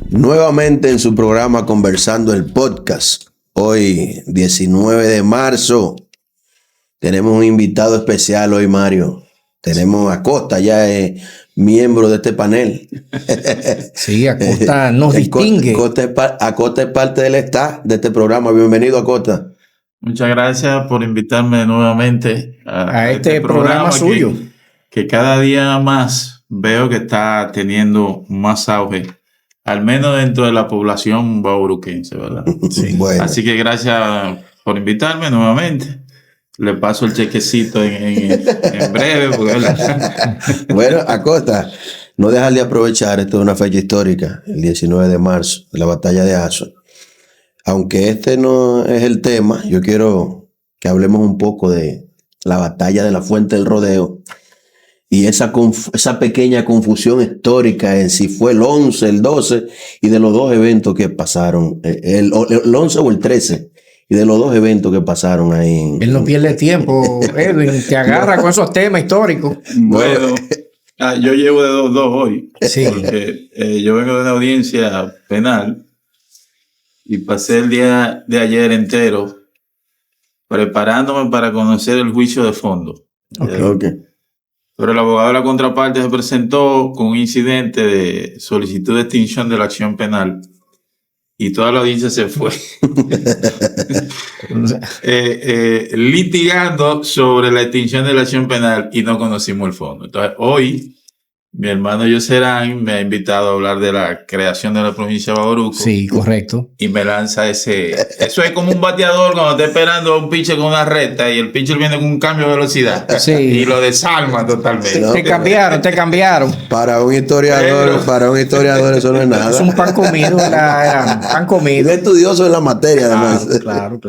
Nuevamente en su programa Conversando el Podcast. Hoy, 19 de marzo, tenemos un invitado especial hoy, Mario. Tenemos a Acosta, ya es miembro de este panel. Sí, Acosta nos distingue. Acosta es parte del staff de este programa. Bienvenido, Acosta. Muchas gracias por invitarme nuevamente a este programa suyo. Que cada día más veo que está teniendo más auge, al menos dentro de la población bauruquense, ¿verdad? Sí. Bueno. Así que gracias por invitarme nuevamente. Le paso el chequecito en breve. Porque... Bueno, Acosta, no dejar de aprovechar, esto es una fecha histórica, el 19 de marzo, la batalla de Azua. Aunque este no es el tema, yo quiero que hablemos un poco de la batalla de la Fuente del Rodeo y esa pequeña confusión histórica en si fue el 11, el 12 y de los dos eventos que pasaron, el 11 o el 13. Y de los dos eventos que pasaron ahí. Él no pierde tiempo, Edwin, te agarra con esos temas históricos. Bueno, yo llevo de dos hoy. Sí. Porque yo vengo de una audiencia penal y pasé el día de ayer entero preparándome para conocer el juicio de fondo. Okay. Pero el abogado de la contraparte se presentó con un incidente de solicitud de extinción de la acción penal. Y toda la audiencia se fue litigando sobre la extinción de la acción penal y no conocimos el fondo. Entonces, hoy, mi hermano Yoserán me ha invitado a hablar de la creación de la provincia de Bauruco. Sí, correcto. Y me lanza ese... Eso es como un bateador cuando está esperando a un pitcher con una recta y el pitcher viene con un cambio de velocidad. Sí. Y lo desarma totalmente. No. Te cambiaron. Para un historiador eso no es nada. Es un pan comido, pan comido. Es estudioso en la materia, además. Claro.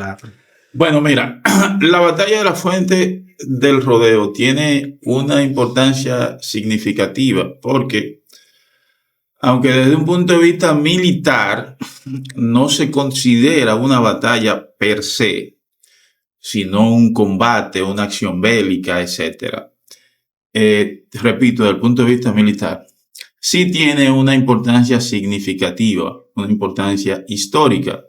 Bueno, mira, la batalla de la Fuente del Rodeo tiene una importancia significativa porque, aunque desde un punto de vista militar no se considera una batalla per se, sino un combate, una acción bélica, etc. Repito, desde el punto de vista militar, sí tiene una importancia significativa, una importancia histórica,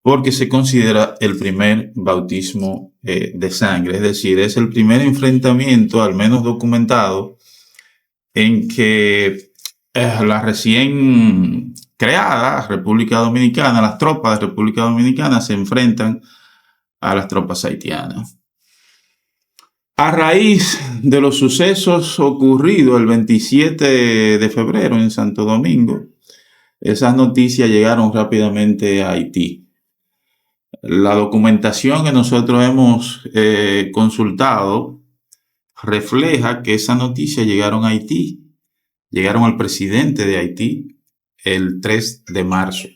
porque se considera el primer bautismo de sangre, es decir, es el primer enfrentamiento, al menos documentado, en que la recién creada República Dominicana, las tropas de República Dominicana se enfrentan a las tropas haitianas. A raíz de los sucesos ocurridos el 27 de febrero en Santo Domingo, esas noticias llegaron rápidamente a Haití. La documentación que nosotros hemos consultado refleja que esas noticias llegaron a Haití, llegaron al presidente de Haití el 3 de marzo.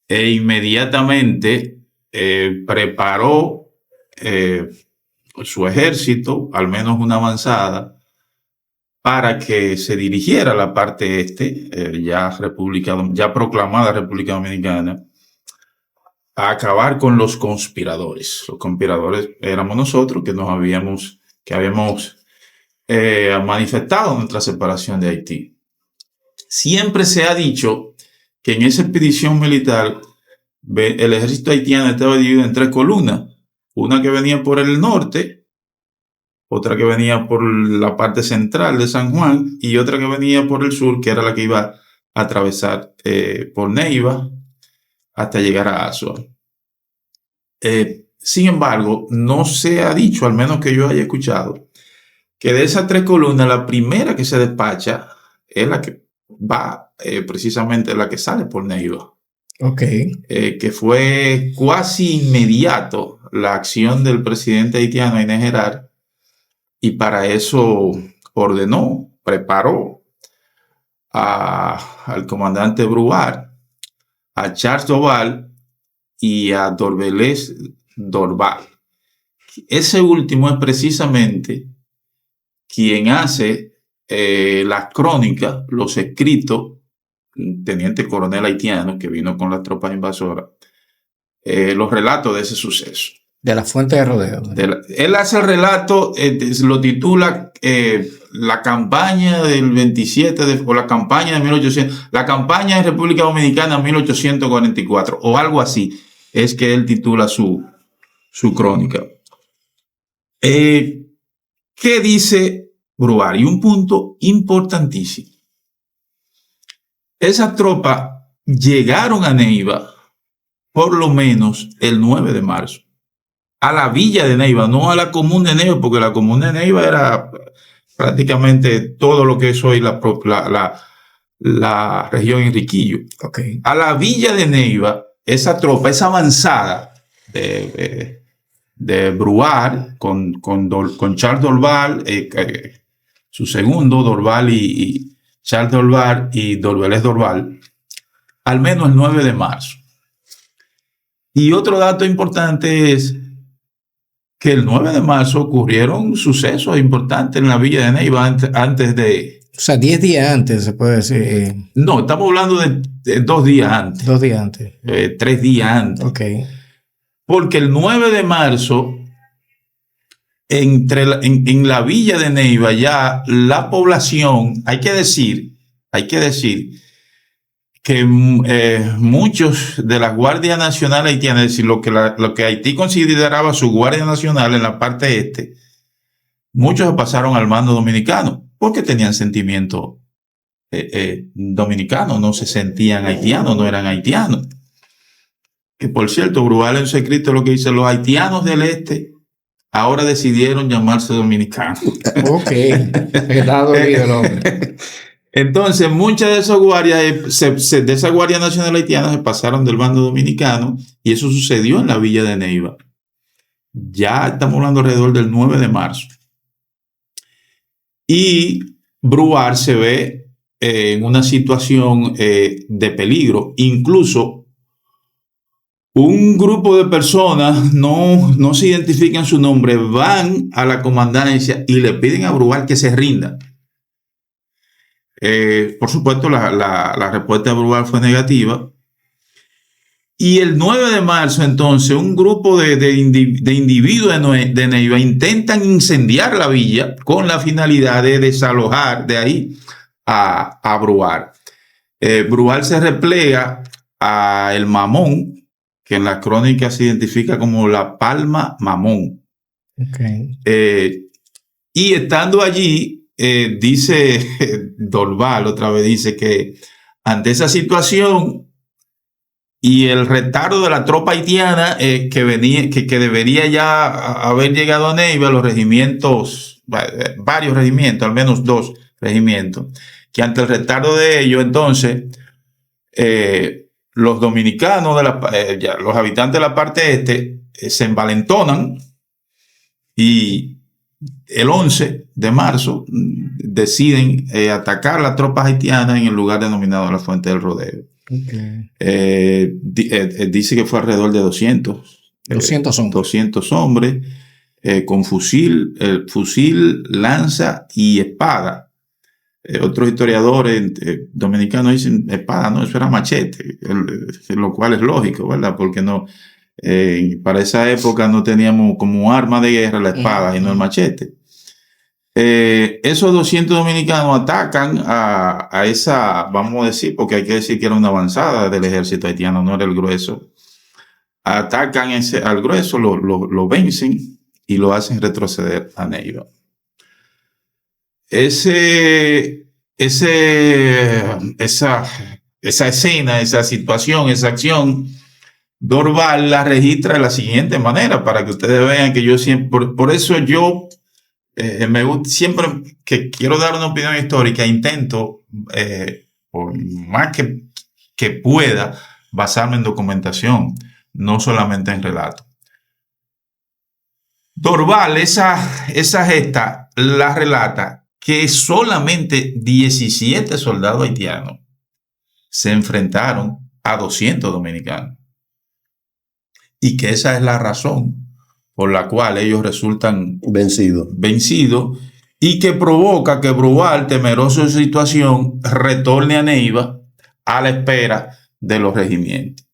E inmediatamente preparó su ejército, al menos una avanzada, para que se dirigiera a la parte este, ya proclamada República Dominicana, a acabar con los conspiradores. Los conspiradores éramos nosotros que habíamos manifestado nuestra separación de Haití. Siempre se ha dicho que en esa expedición militar el ejército haitiano estaba dividido en tres columnas. Una que venía por el norte, otra que venía por la parte central de San Juan y otra que venía por el sur, que era la que iba a atravesar por Neiva hasta llegar a Azua. Sin embargo, no se ha dicho, al menos que yo haya escuchado, que de esas tres columnas, la primera que se despacha es la que va, precisamente la que sale por Neiva. Ok. Que fue casi inmediato la acción del presidente haitiano, Inés Gerard, y para eso preparó al comandante Bruard, a Charles Doval y a Dorbelés Dorval. Ese último es precisamente quien hace las crónicas, los escritos, un teniente coronel haitiano que vino con las tropas invasoras, los relatos de ese suceso. De la fuente de rodeo. Él hace el relato, lo titula la campaña del 27 o la campaña de 1800, la campaña de República Dominicana 1844 o algo así. Es que él titula su crónica. ¿Qué dice Brual? Y un punto importantísimo. Esas tropas llegaron a Neiva por lo menos el 9 de marzo. A la villa de Neiva, no a la común de Neiva, porque la común de Neiva era prácticamente todo lo que es hoy la región Enriquillo. Okay. A la villa de Neiva, esa tropa, esa avanzada de Brual con Charles Dorval, su segundo, Dorval y Charles Dorval y Dorbelés Dorval, al menos el 9 de marzo. Y otro dato importante es que el 9 de marzo ocurrieron sucesos importantes en la villa de Neiva antes de... O sea, 10 días antes, se puede decir. No, estamos hablando de 2 días antes. 2 días antes. 3 días antes. Ok. Porque el 9 de marzo, en la villa de Neiva, ya la población, hay que decir que muchos de la Guardia Nacional haitiana, es decir, lo que Haití consideraba su Guardia Nacional en la parte este, muchos se pasaron al bando dominicano porque tenían sentimiento dominicano, no se sentían haitianos, no eran haitianos. Que por cierto, Brual en su escrito lo que dice, los haitianos del este ahora decidieron llamarse dominicanos. Ok, está dolido el hombre. Entonces, muchas de esas guardias, de esa Guardia Nacional Haitiana, se pasaron del bando dominicano y eso sucedió en la villa de Neiva. Ya estamos hablando alrededor del 9 de marzo. Y Brual se ve en una situación de peligro. Incluso un grupo de personas, no se identifican su nombre, van a la comandancia y le piden a Brual que se rinda. Por supuesto, la respuesta de Brual fue negativa. Y el 9 de marzo, entonces, un grupo de individuos de Neiva intentan incendiar la villa con la finalidad de desalojar de ahí a Brual. Brual se replega a El Mamón, que en la crónica se identifica como la Palma Mamón. Okay. Y estando allí, dice Dorval, otra vez dice que ante esa situación y el retardo de la tropa haitiana que debería ya haber llegado a Neiva, los regimientos, varios regimientos, al menos 2 regimientos, que ante el retardo de ellos, entonces, los dominicanos, los habitantes de la parte este, se envalentonan y el 11 de marzo deciden atacar las tropas haitianas en el lugar denominado la Fuente del Rodeo. Okay. Dice que fue alrededor de 200 hombres. 200 hombres con fusil, lanza y espada. Otros historiadores dominicanos dicen espada, no, eso era machete, lo cual es lógico, ¿verdad? Porque no, para esa época no teníamos como arma de guerra la espada y no el machete. Esos 200 dominicanos atacan a esa, vamos a decir, porque hay que decir que era una avanzada del ejército haitiano, no era el grueso. Atacan al grueso, lo vencen y lo hacen retroceder a Neiva. Esa escena, esa situación, esa acción, Dorval la registra de la siguiente manera, para que ustedes vean que yo siempre, por eso yo me gusta, siempre que quiero dar una opinión histórica, intento, por más que pueda, basarme en documentación, no solamente en relato. Dorval, esa gesta la relata que solamente 17 soldados haitianos se enfrentaron a 200 dominicanos. Y que esa es la razón por la cual ellos resultan vencidos y que provoca que Brual, temeroso de su situación, retorne a Neiva a la espera de los regimientos.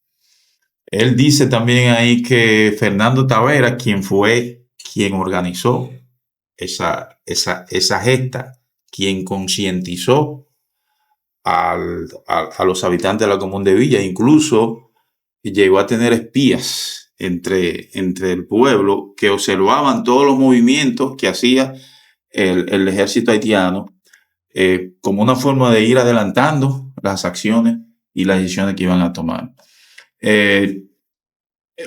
Él dice también ahí que Fernando Tavera, quien organizó esa gesta, quien concientizó a los habitantes de la Común de Villa, incluso llegó a tener espías entre el pueblo que observaban todos los movimientos que hacía el ejército haitiano, como una forma de ir adelantando las acciones y las decisiones que iban a tomar.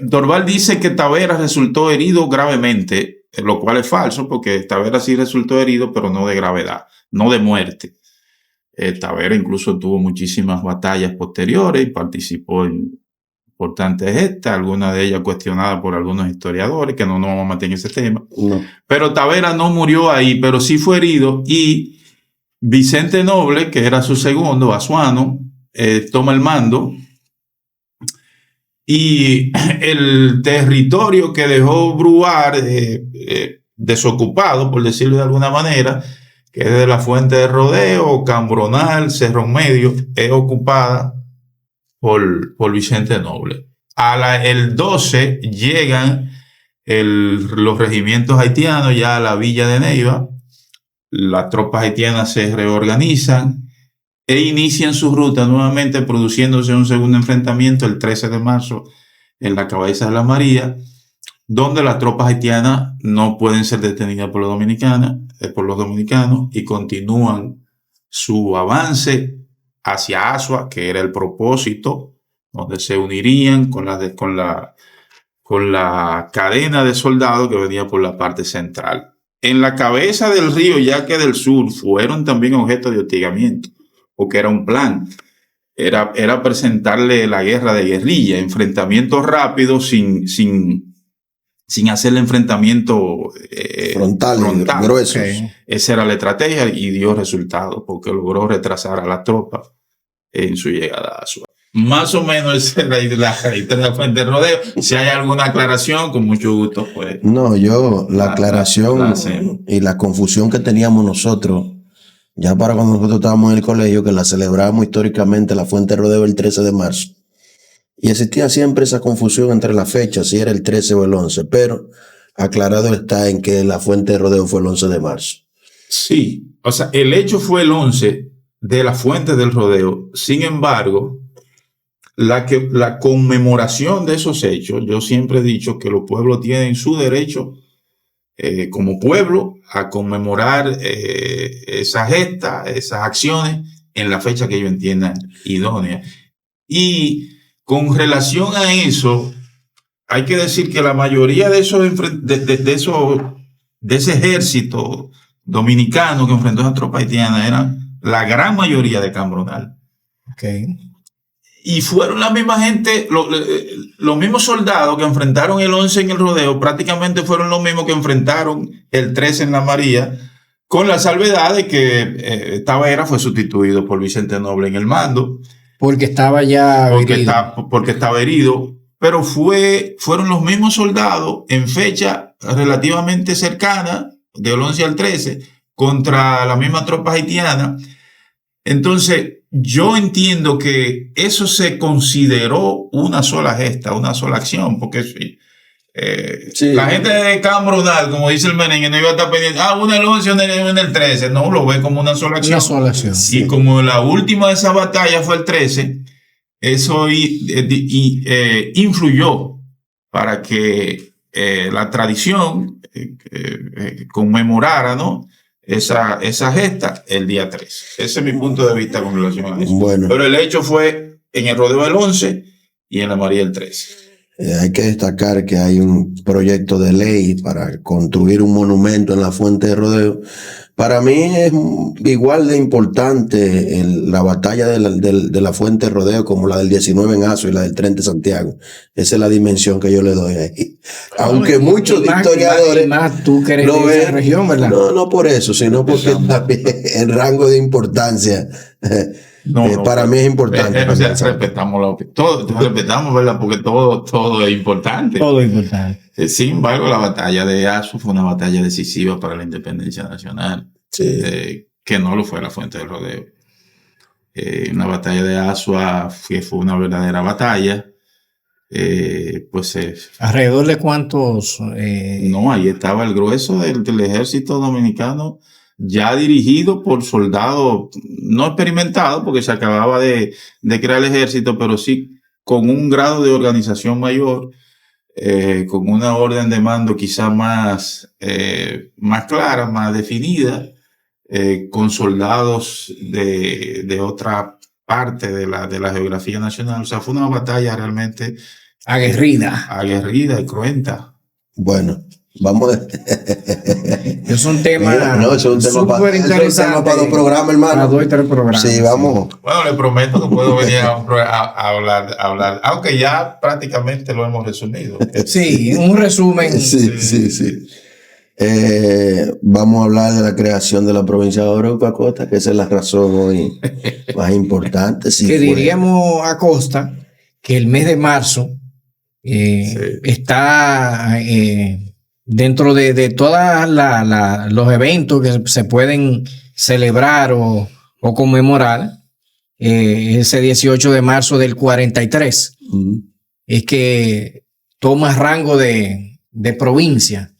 Dorval dice que Tavera resultó herido gravemente, lo cual es falso, porque Tavera sí resultó herido, pero no de gravedad, no de muerte. Tavera incluso tuvo muchísimas batallas posteriores y participó en importantes gestas, algunas de ellas cuestionadas por algunos historiadores, que no nos vamos a meter en ese tema. No. Pero Tavera no murió ahí, pero sí fue herido, y Vicente Noble, que era su segundo, Asuano, toma el mando, y el territorio que dejó Bruar desocupado, por decirlo de alguna manera, que es de la Fuente de Rodeo, Cambronal, Cerro Medio, es ocupada por Vicente Noble. El 12 llegan los regimientos haitianos ya a la villa de Neiva, las tropas haitianas se reorganizan e inician su ruta nuevamente, produciéndose un segundo enfrentamiento el 13 de marzo en la Cabeza de la María, donde las tropas haitianas no pueden ser detenidas por los dominicanos y continúan su avance hacia Asua, que era el propósito, donde se unirían con la cadena de soldados que venía por la parte central. En la cabeza del río Yaque del Sur fueron también objeto de hostigamiento, porque era un plan. Era presentarle la guerra de guerrilla, enfrentamientos rápidos sin hacer el enfrentamiento frontal. Gruesos. Okay. Esa era la estrategia y dio resultado, porque logró retrasar a las tropas en su llegada a Asua. Más o menos esa es la historia de la Fuente de Rodeo. Si hay alguna aclaración, con mucho gusto, pues. No, la aclaración y la confusión que teníamos nosotros, ya para cuando nosotros estábamos en el colegio, que la celebrábamos históricamente la Fuente de Rodeo el 13 de marzo. Y existía siempre esa confusión entre las fechas, si era el 13 o el 11, pero aclarado está en que la Fuente de Rodeo fue el 11 de marzo. Sí, o sea, el hecho fue el 11 de la Fuente del Rodeo. Sin embargo, la conmemoración de esos hechos, yo siempre he dicho que los pueblos tienen su derecho como pueblo a conmemorar esa gesta, esas acciones en la fecha que ellos entiendan idónea. Y con relación a eso, hay que decir que la mayoría de ese ejército dominicano que enfrentó a esa tropa haitiana eran la gran mayoría de Cambronal. Okay. Y fueron la misma gente, los mismos soldados que enfrentaron el 11 en el Rodeo, prácticamente fueron los mismos que enfrentaron el 13 en la María, con la salvedad de que Tavera fue sustituido por Vicente Noble en el mando. Porque estaba ya porque estaba herido, pero fueron los mismos soldados en fecha relativamente cercana, del 11 al 13, contra la misma tropa haitiana. Entonces, yo entiendo que eso se consideró una sola gesta, una sola acción, porque sí. La gente de Cambronal, como dice el merengue, no iba a estar pendiente, una el 11, una en el 13, no, lo ve como una sola acción. Una sola acción. Y como la última de esa batalla fue el 13, eso influyó para que la tradición conmemorara, ¿no?, esa gesta el día 13. Ese es mi punto de vista con relación a eso. Bueno. Pero el hecho fue en el Rodeo del 11 y en la María el 13. Hay que destacar que hay un proyecto de ley para construir un monumento en la Fuente de Rodeo. Para mí es igual de importante la batalla de la Fuente de Rodeo como la del 19 en Asua y la del 30 en Santiago. Esa es la dimensión que yo le doy ahí. Aunque muchos historiadores más tú que eres lo de esa región, ¿verdad? No por eso, sino porque también el rango de importancia para mí es importante. Respetamos respetamos, ¿verdad? Porque todo es importante. Todo es importante. Sin embargo, la batalla de Asua fue una batalla decisiva para la independencia nacional, sí. Que no lo fue la Fuente del Rodeo. Una batalla de Asua fue una verdadera batalla. pues ¿Alrededor de cuántos? no, ahí estaba el grueso del ejército dominicano, ya dirigido por soldados no experimentados, porque se acababa de crear el ejército, pero sí con un grado de organización mayor, con una orden de mando quizá más clara, más definida, con soldados de otra parte de la geografía nacional. O sea, fue una batalla realmente aguerrida y cruenta. Bueno, vamos a... Es un tema súper interesante. Para dos programas, hermano. Para 2 y 3 programas. Sí, vamos. Bueno, le prometo que puedo venir a hablar, aunque ya prácticamente lo hemos resumido. Sí, un resumen. Sí. Vamos a hablar de la creación de la provincia de Bauruco, Acosta, que esa es la razón hoy más importante. Sí, que diríamos, Acosta, que el mes de marzo está dentro de todos los eventos que se pueden celebrar o conmemorar, ese 18 de marzo del 43, es que toma rango de provincia.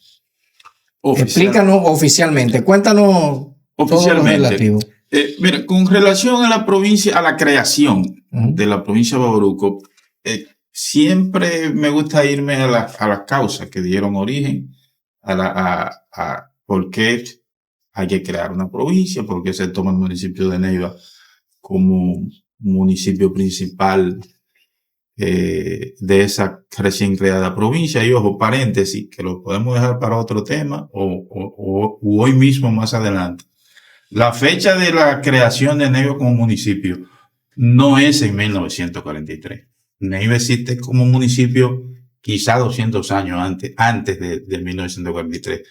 Explícanos oficialmente, cuéntanos todo lo relativo. Mira, con relación a la provincia, a la creación de la provincia de Bauruco, siempre me gusta irme a las causas que dieron origen a por qué hay que crear una provincia, por qué se toma el municipio de Neiva como municipio principal de esa recién creada provincia. Y ojo, paréntesis, que lo podemos dejar para otro tema o hoy mismo más adelante. La fecha de la creación de Neiva como municipio no es en 1943. Neiva existe como municipio quizá 200 años antes de 1943.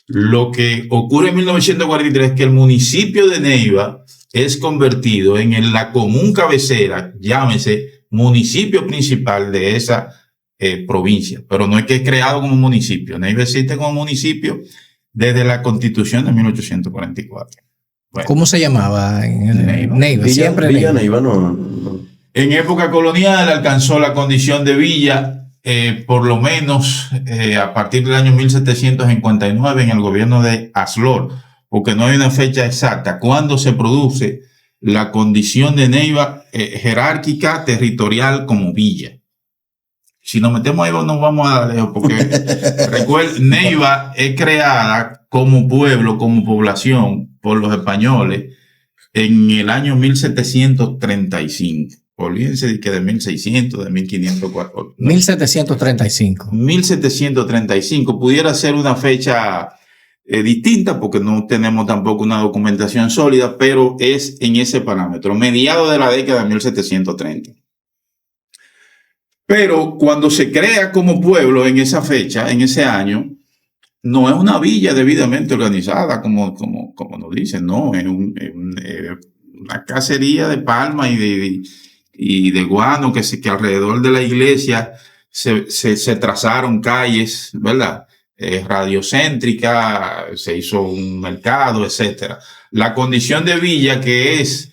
Lo que ocurre en 1943 es que el municipio de Neiva es convertido en la común cabecera, llámese municipio principal de esa provincia, pero no es que es creado como municipio. Neiva existe como municipio desde la Constitución de 1844. Bueno, ¿cómo se llamaba? Neiva. Siempre Villa Neiva no. En época colonial alcanzó la condición de villa, por lo menos a partir del año 1759 en el gobierno de Aslor, porque no hay una fecha exacta cuando se produce la condición de Neiva jerárquica territorial como villa. Si nos metemos ahí nos vamos a dar lejos, porque recuerden, Neiva es creada como pueblo, como población por los españoles en el año 1735. Olvídense de que de 1600, de 1504. 1735. 1735 pudiera ser una fecha distinta porque no tenemos tampoco una documentación sólida, pero es en ese parámetro, mediados de la década de 1730. Pero cuando se crea como pueblo en esa fecha, en ese año, no es una villa debidamente organizada, como nos dicen, no, es una cacería de palma y de guano que alrededor de la iglesia se trazaron calles, ¿verdad? Radiocéntrica, se hizo un mercado, etcétera. La condición de villa, que es,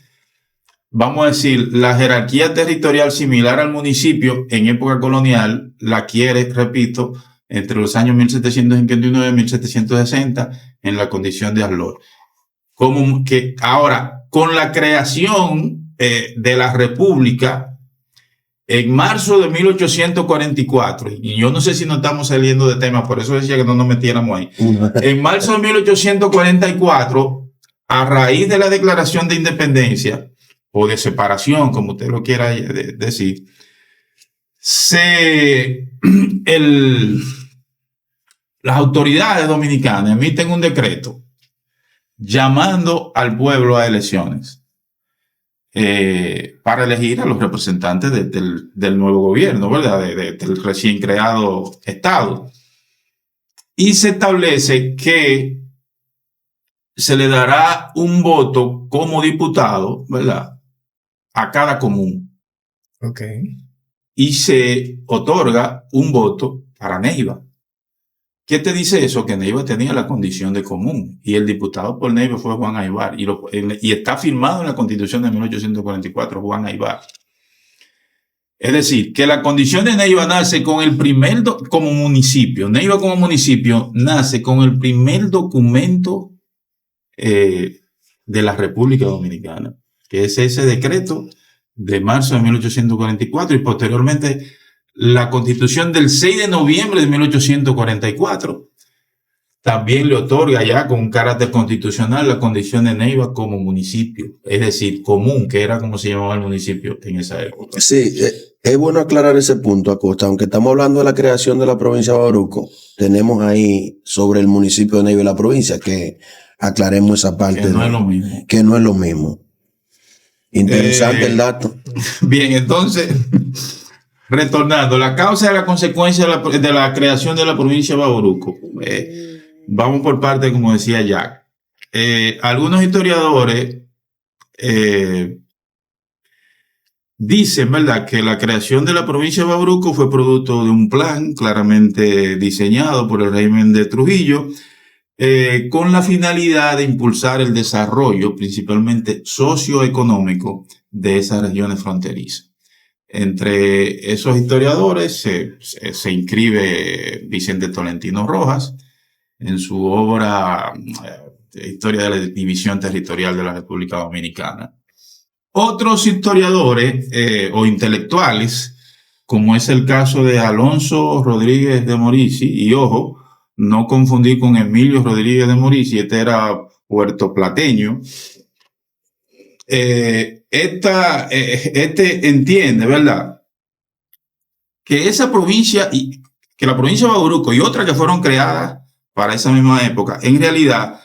vamos a decir, la jerarquía territorial similar al municipio en época colonial, la adquiere, repito, entre los años 1759 y 1760 en la condición de Aslor. Como que ahora, con la creación de la República, en marzo de 1844, y yo no sé si nos estamos saliendo de tema, por eso decía que no nos metiéramos ahí. En marzo de 1844, a raíz de la declaración de independencia, o de separación, como usted lo quiera decir, las autoridades dominicanas emiten un decreto llamando al pueblo a elecciones para elegir a los representantes del nuevo gobierno, ¿verdad? Del recién creado Estado. Y se establece que se le dará un voto como diputado, ¿verdad?, a cada común. Ok. Y se otorga un voto para Neiva. ¿Qué te dice eso? Que Neiva tenía la condición de común y el diputado por Neiva fue Juan Aybar y está firmado en la Constitución de 1844, Juan Aybar. Es decir, que la condición de Neiva nace con el primer, como municipio, Neiva como municipio nace con el primer documento de la República Dominicana, que es ese decreto de marzo de 1844 y posteriormente la Constitución del 6 de noviembre de 1844. También le otorga ya con un carácter constitucional la condición de Neiva como municipio, es decir, común, que era como se llamaba el municipio en esa época. Sí, es bueno aclarar ese punto, Acosta. Aunque estamos hablando de la creación de la provincia de Bauruco, tenemos ahí sobre el municipio de Neiva y la provincia, que aclaremos esa parte. Que no es lo mismo. Que no es lo mismo. Interesante el dato. Bien, entonces, retornando, la causa y la consecuencia de la creación de la provincia de Bauruco. Vamos por parte, como decía Jack. Algunos historiadores dicen, ¿verdad?, que la creación de la provincia de Bauruco fue producto de un plan claramente diseñado por el régimen de Trujillo, con la finalidad de impulsar el desarrollo, principalmente socioeconómico, de esas regiones fronterizas. Entre esos historiadores se inscribe Vicente Tolentino Rojas en su obra Historia de la División Territorial de la República Dominicana. Otros historiadores o intelectuales, como es el caso de Alonso Rodríguez de Morici, y ojo, no confundir con Emilio Rodríguez de Morici, este era puertoplateño, entiende, ¿verdad?, que esa provincia, que la provincia de Bauruco y otras que fueron creadas para esa misma época, en realidad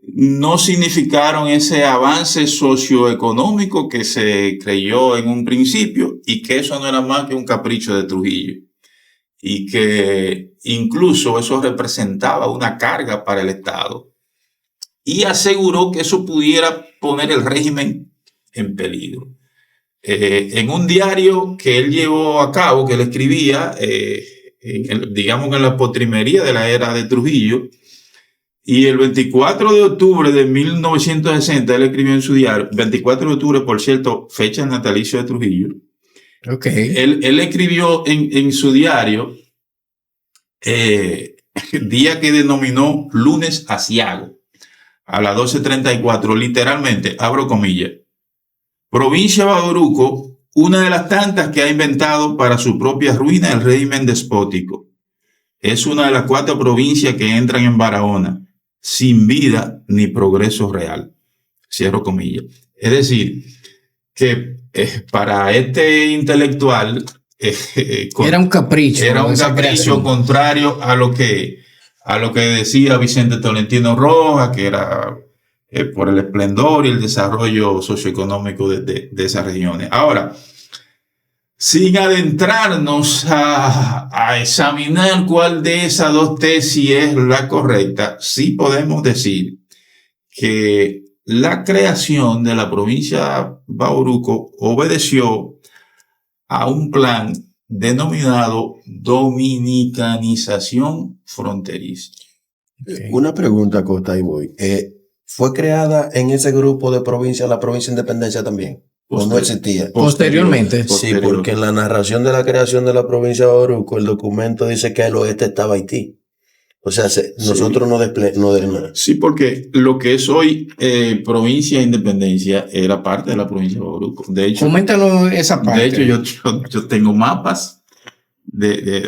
no significaron ese avance socioeconómico que se creyó en un principio, y que eso no era más que un capricho de Trujillo, y que incluso eso representaba una carga para el Estado, y aseguró que eso pudiera poner el régimen en peligro. En un diario que él llevó a cabo, que él escribía, digamos que en la postrimería de la era de Trujillo, y el 24 de octubre de 1960, él escribió en su diario, 24 de octubre, por cierto, fecha natalicio de Trujillo. Okay. Él escribió en su diario, día que denominó lunes aciago, a las 12:34, literalmente, abro comillas: provincia de Bauruco, una de las tantas que ha inventado para su propia ruina el régimen despótico. Es una de las 4 provincias que entran en Barahona, sin vida ni progreso real. Cierro comillas. Es decir, que para este intelectual era un capricho. Era un capricho contrario a lo que decía Vicente Tolentino Rojas, que era por el esplendor y el desarrollo socioeconómico de esas regiones. Ahora, sin adentrarnos a examinar cuál de esas dos tesis es la correcta, sí podemos decir que la creación de la provincia Bauruco obedeció a un plan denominado dominicanización fronteriza. Okay. Una pregunta, Costa, y voy. ¿Fue creada en ese grupo de provincias la provincia de Independencia también? ¿O no existía? Posteriormente. Sí, porque en la narración de la creación de la provincia de Bauruco, el documento dice que al oeste estaba Haití. O sea, nosotros no. Sí, porque lo que es hoy provincia de Independencia era parte de la provincia de Bauruco. De hecho, coméntanos esa parte. De hecho, yo tengo mapas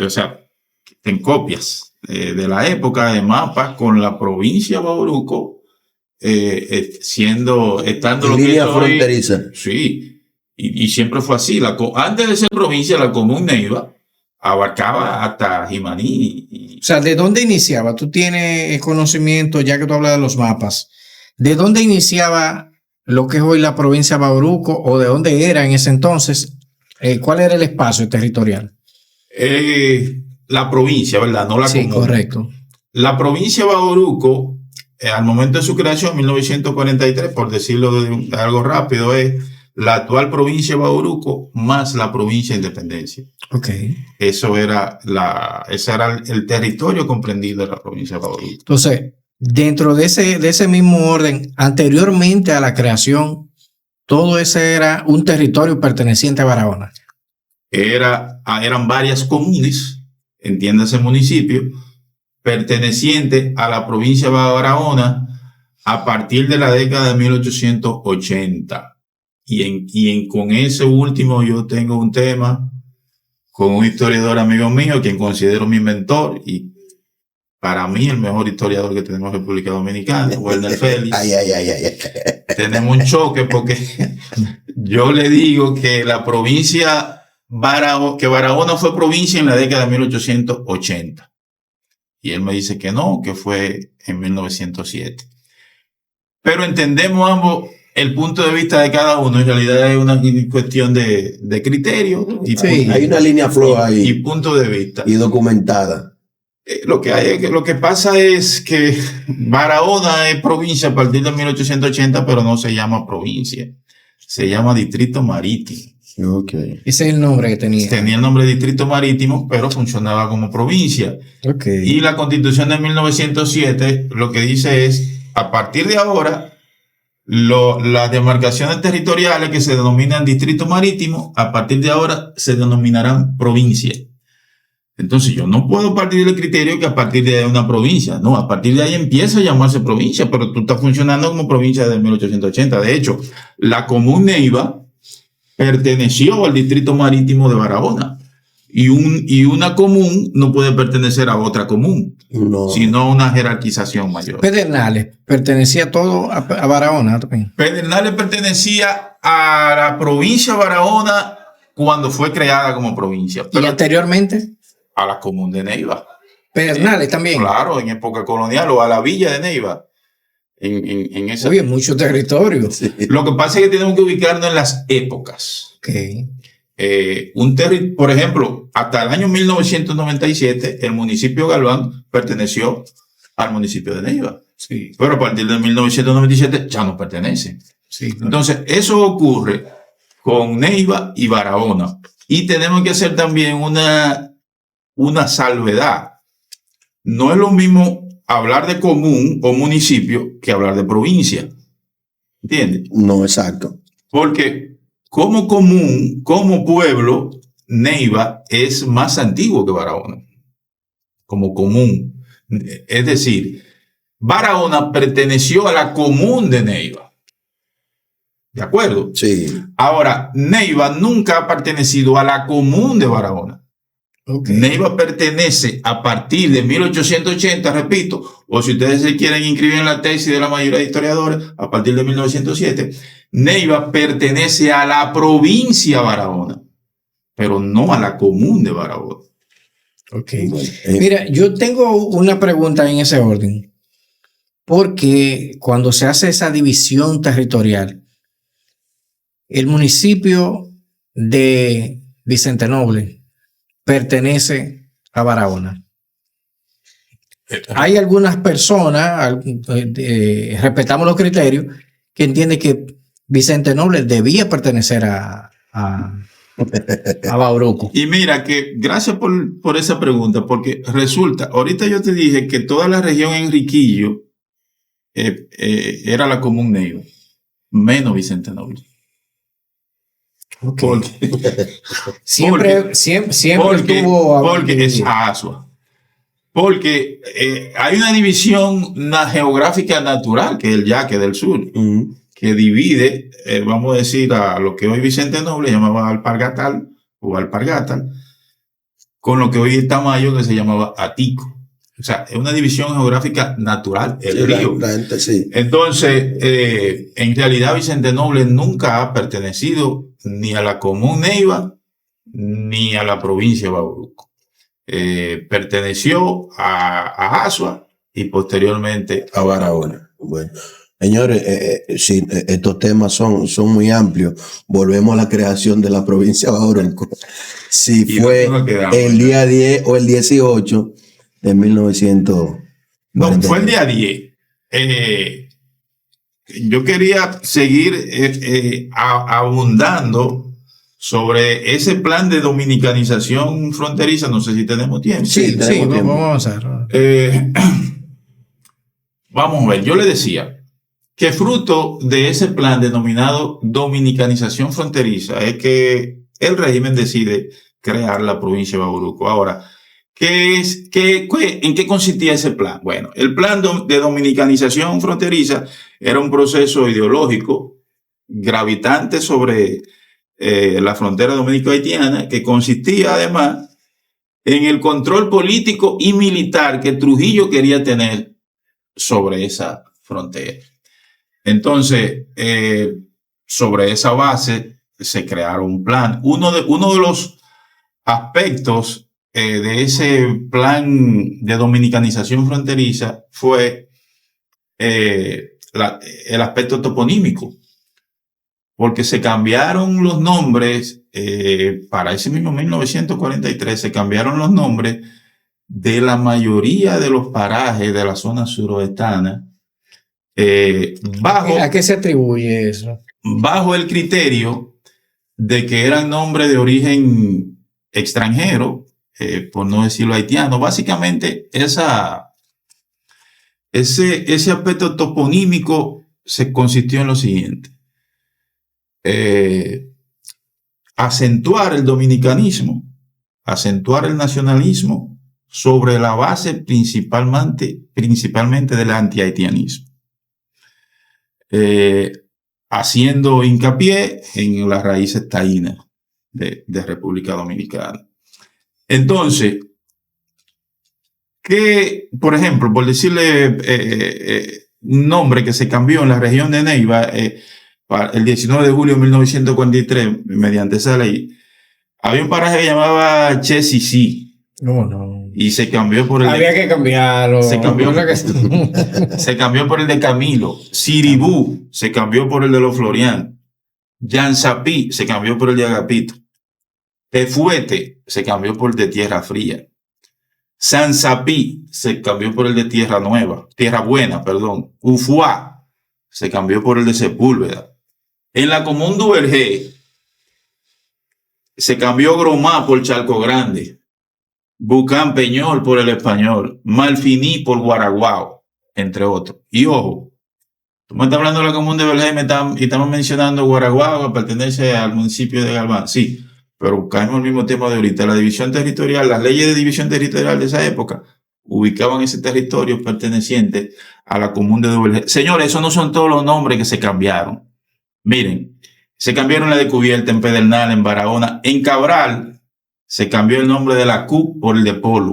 o sea, en copias de la época, de mapas con la provincia de Bauruco estando lo que línea fronteriza. Sí, y siempre fue así. Antes de ser provincia, la común Neiva abarcaba hasta Jimaní. O sea, ¿de dónde iniciaba? Tú tienes conocimiento, ya que tú hablas de los mapas. ¿De dónde iniciaba lo que es hoy la provincia de Bauruco, o de dónde era en ese entonces? ¿Cuál era el espacio territorial? La provincia, ¿verdad? No la común. Sí, correcto. La provincia de Bauruco, al momento de su creación, 1943, por decirlo de algo rápido, es la actual provincia de Bauruco más la provincia de Independencia. Okay. Ese era el territorio comprendido de la provincia de Bauruco. Entonces, dentro de ese mismo orden, anteriormente a la creación, todo ese era un territorio perteneciente a Barahona. eran varias comunes, entiéndase municipio, pertenecientes a la provincia de Barahona a partir de la década de 1880. Con ese último yo tengo un tema con un historiador amigo mío, quien considero mi mentor y para mí el mejor historiador que tenemos en República Dominicana, Werner Félix. Tenemos un choque porque yo le digo que la provincia que Barahona fue provincia en la década de 1880. Y él me dice que no, que fue en 1907. Pero entendemos ambos el punto de vista de cada uno. En realidad es una cuestión de criterio. Y hay una línea floja ahí. Y punto de vista. Y documentada. Lo que pasa es que Barahona es provincia a partir de 1880, pero no se llama provincia. Se llama Distrito Marítimo. Okay. Ese es el nombre que tenía. Tenía el nombre de Distrito Marítimo, pero funcionaba como provincia. Okay. Y la Constitución de 1907 lo que dice es, a partir de ahora, las demarcaciones territoriales que se denominan Distrito Marítimo, a partir de ahora se denominarán provincia. Entonces yo no puedo partir del criterio que a partir de ahí es una provincia. No, a partir de ahí empieza a llamarse provincia, pero tú estás funcionando como provincia desde 1880. De hecho, la común Neiva perteneció al Distrito Marítimo de Barahona. Y una común no puede pertenecer a otra común, sino a una jerarquización mayor. Pedernales pertenecía todo a Barahona también. Pedernales pertenecía a la provincia de Barahona cuando fue creada como provincia. ¿Y anteriormente? A la común de Neiva. Pedernales también. Claro, en época colonial, o a la villa de Neiva. En esa... Oye, mucho territorio. Sí. Lo que pasa es que tenemos que ubicarnos en las épocas. Okay. Por ejemplo, hasta el año 1997, el municipio de Galván perteneció al municipio de Neiva. Sí. Pero a partir de 1997 ya no pertenece. Sí, claro. Entonces, eso ocurre con Neiva y Barahona. Y tenemos que hacer también una salvedad. No es lo mismo hablar de común o municipio que hablar de provincia. ¿Entiendes? No, exacto. Porque como común, como pueblo, Neiva es más antiguo que Barahona. Como común. Es decir, Barahona perteneció a la común de Neiva. ¿De acuerdo? Sí. Ahora, Neiva nunca ha pertenecido a la común de Barahona. Okay. Neiva pertenece a partir de 1880, repito, o si ustedes se quieren inscribir en la tesis de la mayoría de historiadores, a partir de 1907, Neiva pertenece a la provincia Barahona, pero no a la común de Barahona. Okay. Mira, yo tengo una pregunta en ese orden, porque cuando se hace esa división territorial, el municipio de Vicente Noble pertenece a Barahona. Hay algunas personas, respetamos los criterios, que entienden que Vicente Noble debía pertenecer a Bauruco. Y mira que gracias por esa pregunta, porque resulta, ahorita yo te dije que toda la región Enriquillo era la común Neiva, menos Vicente Noble. Okay. Siempre estuvo porque es Asua. Porque hay una división geográfica natural, que es el Yaque del Sur, que divide, vamos a decir, a lo que hoy Vicente Noble llamaba Alpargatal o Alpargatal, con lo que hoy es Tamayo, que se llamaba Atico. O sea, es una división geográfica natural, el río. La gente, sí. Entonces, en realidad Vicente Noble nunca ha pertenecido ni a la común Neiva ni a la provincia de Bauruco. Perteneció a Asua y posteriormente a Barahona. Bueno, señores, sí, estos temas son muy amplios. Volvemos a la creación de la provincia de Bauruco. Si fue el día 10 o el 18 de 1900. No, fue el día 10. Yo quería seguir abundando sobre ese plan de dominicanización fronteriza. No sé si tenemos tiempo. Sí, vamos a hacer. Vamos a ver, yo le decía que fruto de ese plan denominado dominicanización fronteriza es que el régimen decide crear la provincia de Bauruco. Ahora, ¿en qué consistía ese plan? Bueno, el plan de dominicanización fronteriza era un proceso ideológico gravitante sobre la frontera dominico-haitiana, que consistía además en el control político y militar que Trujillo quería tener sobre esa frontera. Entonces, sobre esa base se crearon un plan. Uno de los aspectos de ese plan de dominicanización fronteriza fue el aspecto toponímico, porque se cambiaron los nombres, para ese mismo 1943, se cambiaron los nombres de la mayoría de los parajes de la zona suroestana. ¿A qué se atribuye eso? Bajo el criterio de que eran nombres de origen extranjero, por no decirlo haitiano. Básicamente, ese aspecto toponímico se consistió en lo siguiente. Acentuar el dominicanismo, acentuar el nacionalismo sobre la base principalmente del anti-haitianismo, haciendo hincapié en las raíces taínas de República Dominicana. Entonces, por ejemplo, por decirle un nombre que se cambió en la región de Neiva, el 19 de julio de 1943, mediante esa ley, había un paraje que llamaba Chesicí. No. Y se cambió por el Había que cambiarlo. Se cambió por el de Camilo. Siribú se cambió por el de los Florian. Yansapí se cambió por el de Agapito. Tefuete se cambió por el de Tierra Fría. Sansapí se cambió por el de Tierra Buena. Ufuá se cambió por el de Sepúlveda. En la Común Duvergé se cambió Gromá por Charco Grande, Bucán Peñol por el Español, Malfiní por Guaraguao, entre otros. Y ojo, tú me estás hablando de la Común de Vergé y estamos mencionando Guaraguao, que pertenece al municipio de Galván. Sí, pero caemos al mismo tema de ahorita. La división territorial, las leyes de división territorial de esa época ubicaban ese territorio perteneciente a la Común de Vergé. Señores, esos no son todos los nombres que se cambiaron. Miren, se cambiaron la de Cubierta, en Pedernal, en Barahona. En Cabral se cambió el nombre de la CUP por el de Polo.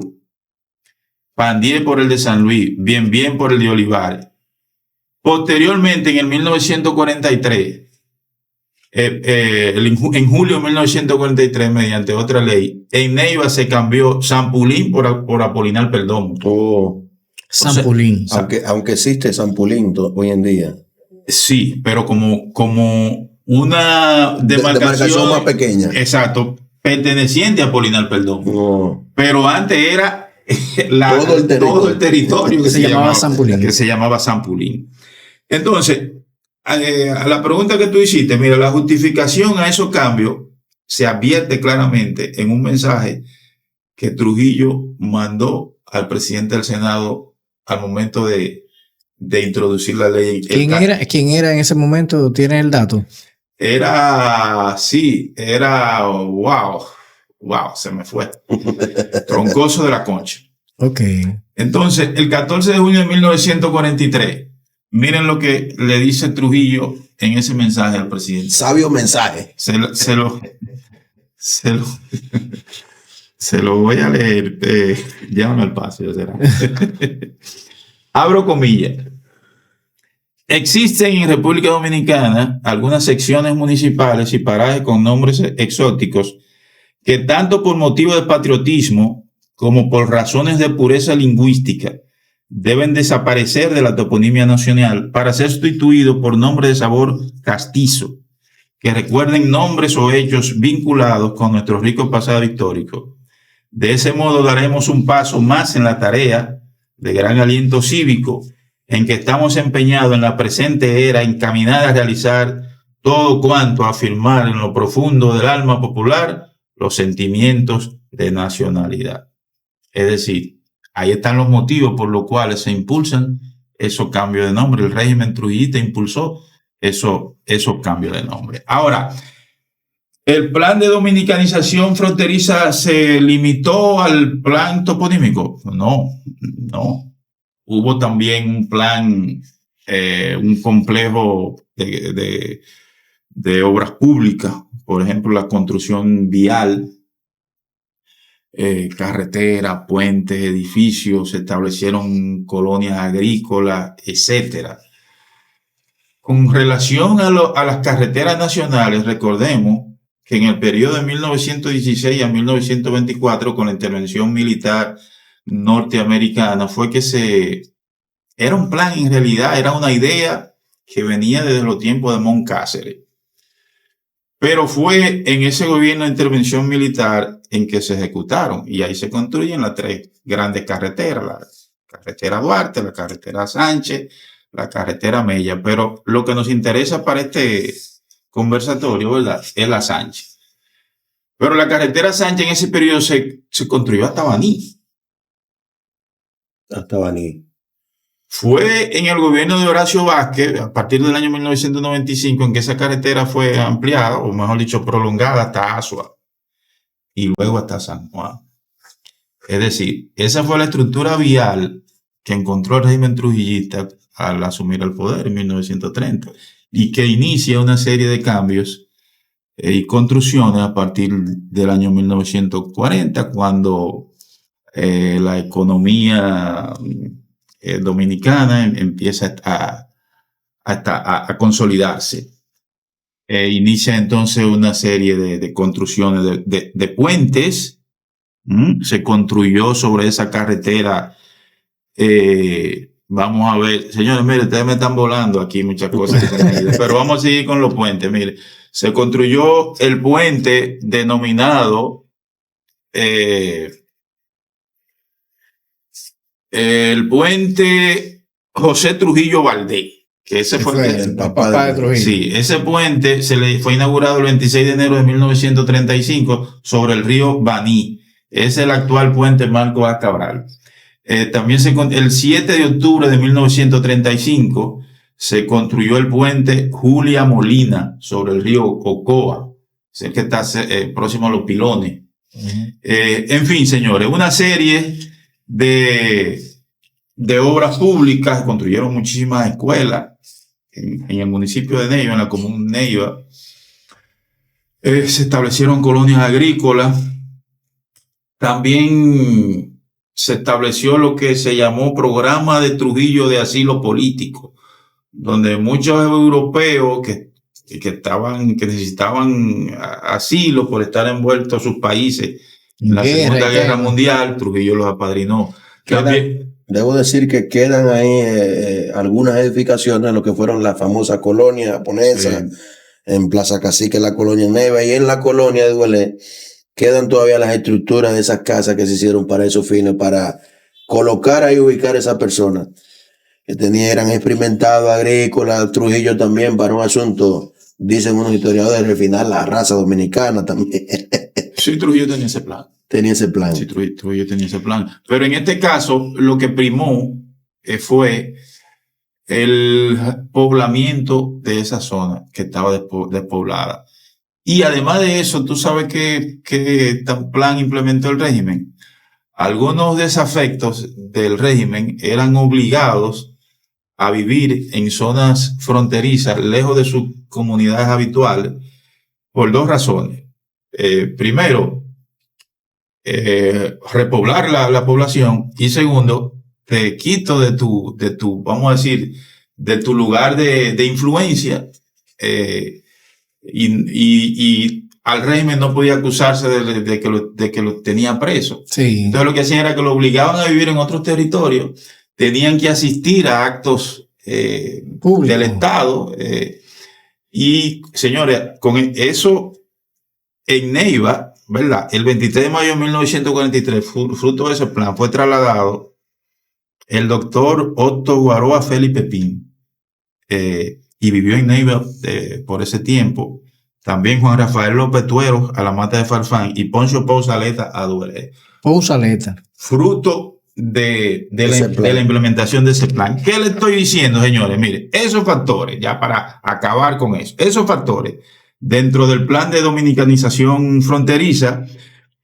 Pandié por el de San Luis. Bien por el de Olivares. Posteriormente, en el 1943, en julio de 1943, mediante otra ley, en Neiva se cambió Sampulín por Apolinar Perdomo. Sampulín. Aunque existe Sampulín hoy en día. Sí, pero como una demarcación más pequeña. Exacto, perteneciente a Apolinar Perdomo. Pero antes era todo el territorio que se llamaba Sampulín. Entonces, a la pregunta que tú hiciste, mira, la justificación a esos cambios se advierte claramente en un mensaje que Trujillo mandó al presidente del Senado al momento de introducir la ley. ¿Quién era en ese momento? ¿Tienes el dato? Wow, se me fue. Troncoso de la Concha. Ok. Entonces, el 14 de junio de 1943, miren lo que le dice Trujillo en ese mensaje al presidente. Sabio mensaje. Se lo voy a leer. Llévame al paso, ya será. Abro comillas. Existen en República Dominicana algunas secciones municipales y parajes con nombres exóticos que tanto por motivo de patriotismo como por razones de pureza lingüística deben desaparecer de la toponimia nacional para ser sustituidos por nombres de sabor castizo que recuerden nombres o hechos vinculados con nuestro rico pasado histórico. De ese modo daremos un paso más en la tarea de gran aliento cívico en que estamos empeñados en la presente era encaminada a realizar todo cuanto a afirmar en lo profundo del alma popular los sentimientos de nacionalidad. Es decir, ahí están los motivos por los cuales se impulsan esos cambios de nombre. El régimen trujillista impulsó esos cambios de nombre. Ahora, ¿El plan de dominicanización fronteriza se limitó al plan toponímico? No. Hubo también un plan, un complejo de obras públicas, por ejemplo, la construcción vial, carreteras, puentes, edificios, se establecieron colonias agrícolas, etcétera. Con relación a las carreteras nacionales, recordemos que en el periodo de 1916 a 1924, con la intervención militar norteamericana, fue que era un plan, en realidad, era una idea que venía desde los tiempos de Moncáceres. Pero fue en ese gobierno de intervención militar en que se ejecutaron, y ahí se construyen las 3 grandes carreteras, la carretera Duarte, la carretera Sánchez, la carretera Mella. Pero lo que nos interesa para este conversatorio, ¿verdad?, es la Sánchez. Pero la carretera Sánchez en ese periodo se construyó hasta Baní. Hasta Baní. Fue en el gobierno de Horacio Vázquez, a partir del año 1995, en que esa carretera fue ampliada, o mejor dicho, prolongada hasta Asua y luego hasta San Juan. Es decir, esa fue la estructura vial que encontró el régimen trujillista al asumir el poder en 1930 y que inicia una serie de cambios y construcciones a partir del año 1940, cuando la economía dominicana empieza a consolidarse. Inicia entonces una serie de construcciones de puentes. Se construyó sobre esa carretera. Vamos a ver, señores, mire, ustedes me están volando aquí muchas cosas, pero vamos a seguir con los puentes. Mire, se construyó el puente denominado el puente José Trujillo Valdés, que ese fue el papá de Trujillo. Sí, ese puente fue inaugurado el 26 de enero de 1935 sobre el río Baní. Es el actual puente Marco A. Cabral. También el 7 de octubre de 1935 se construyó el puente Julia Molina sobre el río Ocoa, es el que está próximo a Los Pilones. En fin, señores, una serie de obras públicas. Construyeron muchísimas escuelas en el municipio de Neiva, en la comuna Neiva. Se establecieron colonias agrícolas. También se estableció lo que se llamó Programa de Trujillo de Asilo Político, donde muchos europeos que necesitaban asilo por estar envueltos en sus países en la Segunda Guerra Mundial, Trujillo los apadrinó. Debo decir que quedan ahí algunas edificaciones, lo que fueron las famosas colonias japonesas, sí. En Plaza Cacique, la colonia Neiva, y en la colonia de Duelé quedan todavía las estructuras de esas casas que se hicieron para esos fines, para colocar ahí, ubicar a esas personas que eran experimentados agrícolas. Trujillo también, para un asunto, dicen unos historiadores, refinar la raza dominicana también. Sí, Trujillo tenía ese plan. Sí, Trujillo tenía ese plan. Pero en este caso, lo que primó fue el poblamiento de esa zona que estaba despoblada. Y además de eso, tú sabes que plan implementó el régimen. Algunos desafectos del régimen eran obligados a vivir en zonas fronterizas, lejos de sus comunidades habituales, por 2 razones. Primero, repoblar la población, y segundo, te quito de tu, vamos a decir, de tu lugar de influencia, y al régimen no podía acusarse de que lo tenía preso. Sí. Entonces lo que hacían era que lo obligaban a vivir en otros territorios, tenían que asistir a actos del Estado, y señores, con eso en Neiva, ¿verdad? El 23 de mayo de 1943, fruto de ese plan, fue trasladado el doctor Otto Guaroa Felipe Pin, y vivió en Neiva por ese tiempo. También Juan Rafael López Tuero a la Mata de Farfán y Poncho Pousaleta a Duelé. Pousaleta. Fruto de la implementación de ese plan. ¿Qué le estoy diciendo, señores? Mire, esos factores, ya para acabar con eso, esos factores dentro del plan de dominicanización fronteriza,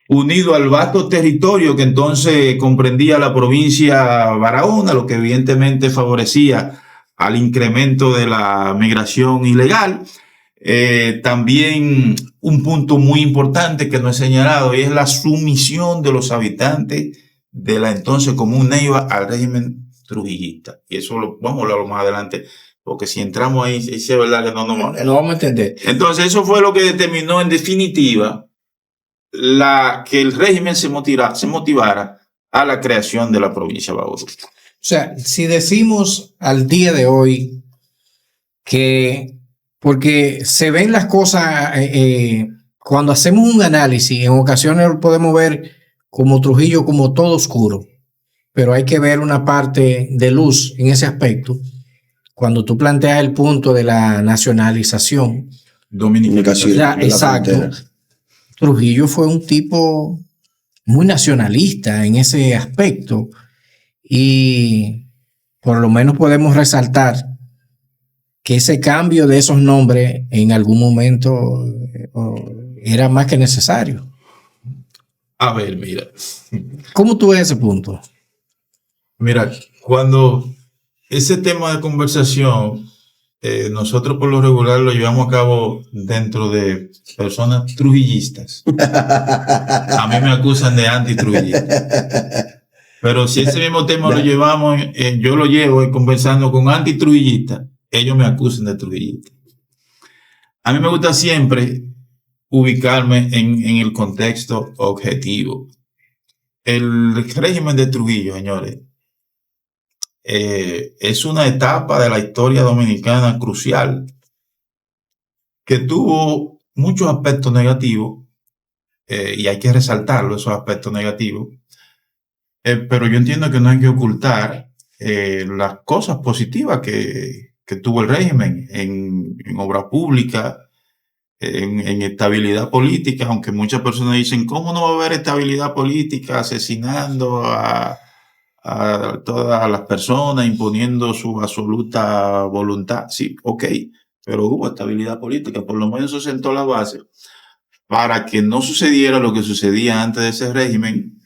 unido al vasto territorio que entonces comprendía la provincia Barahona, lo que evidentemente favorecía al incremento de la migración ilegal. También un punto muy importante que no he señalado y es la sumisión de los habitantes de la entonces Común Neiva al régimen trujillista. Y eso vamos a hablarlo más adelante, porque si entramos ahí, es verdad que no vamos a entender. Entonces eso fue lo que determinó en definitiva que el régimen se motivara a la creación de la provincia de Bauruco. O sea, si decimos al día de hoy que, porque se ven las cosas, cuando hacemos un análisis, en ocasiones podemos ver como Trujillo como todo oscuro, pero hay que ver una parte de luz en ese aspecto. Cuando tú planteas el punto de la nacionalización, dominicación, exacto. Trujillo fue un tipo muy nacionalista en ese aspecto y por lo menos podemos resaltar que ese cambio de esos nombres en algún momento era más que necesario. A ver, mira. ¿Cómo tú ves ese punto? Mira, cuando ese tema de conversación, nosotros por lo regular lo llevamos a cabo dentro de personas trujillistas. A mí me acusan de anti-trujillista. Pero si ese mismo tema lo llevamos, yo lo llevo conversando con anti-trujillistas, ellos me acusan de trujillista. A mí me gusta siempre ubicarme en el contexto objetivo. El régimen de Trujillo, señores, es una etapa de la historia dominicana crucial que tuvo muchos aspectos negativos y hay que resaltarlo, esos aspectos negativos, pero yo entiendo que no hay que ocultar las cosas positivas que tuvo el régimen en obra pública, en estabilidad política, aunque muchas personas dicen, ¿cómo no va a haber estabilidad política asesinando a todas las personas, imponiendo su absoluta voluntad? Sí, ok, pero hubo estabilidad política, por lo menos eso sentó la base para que no sucediera lo que sucedía antes de ese régimen.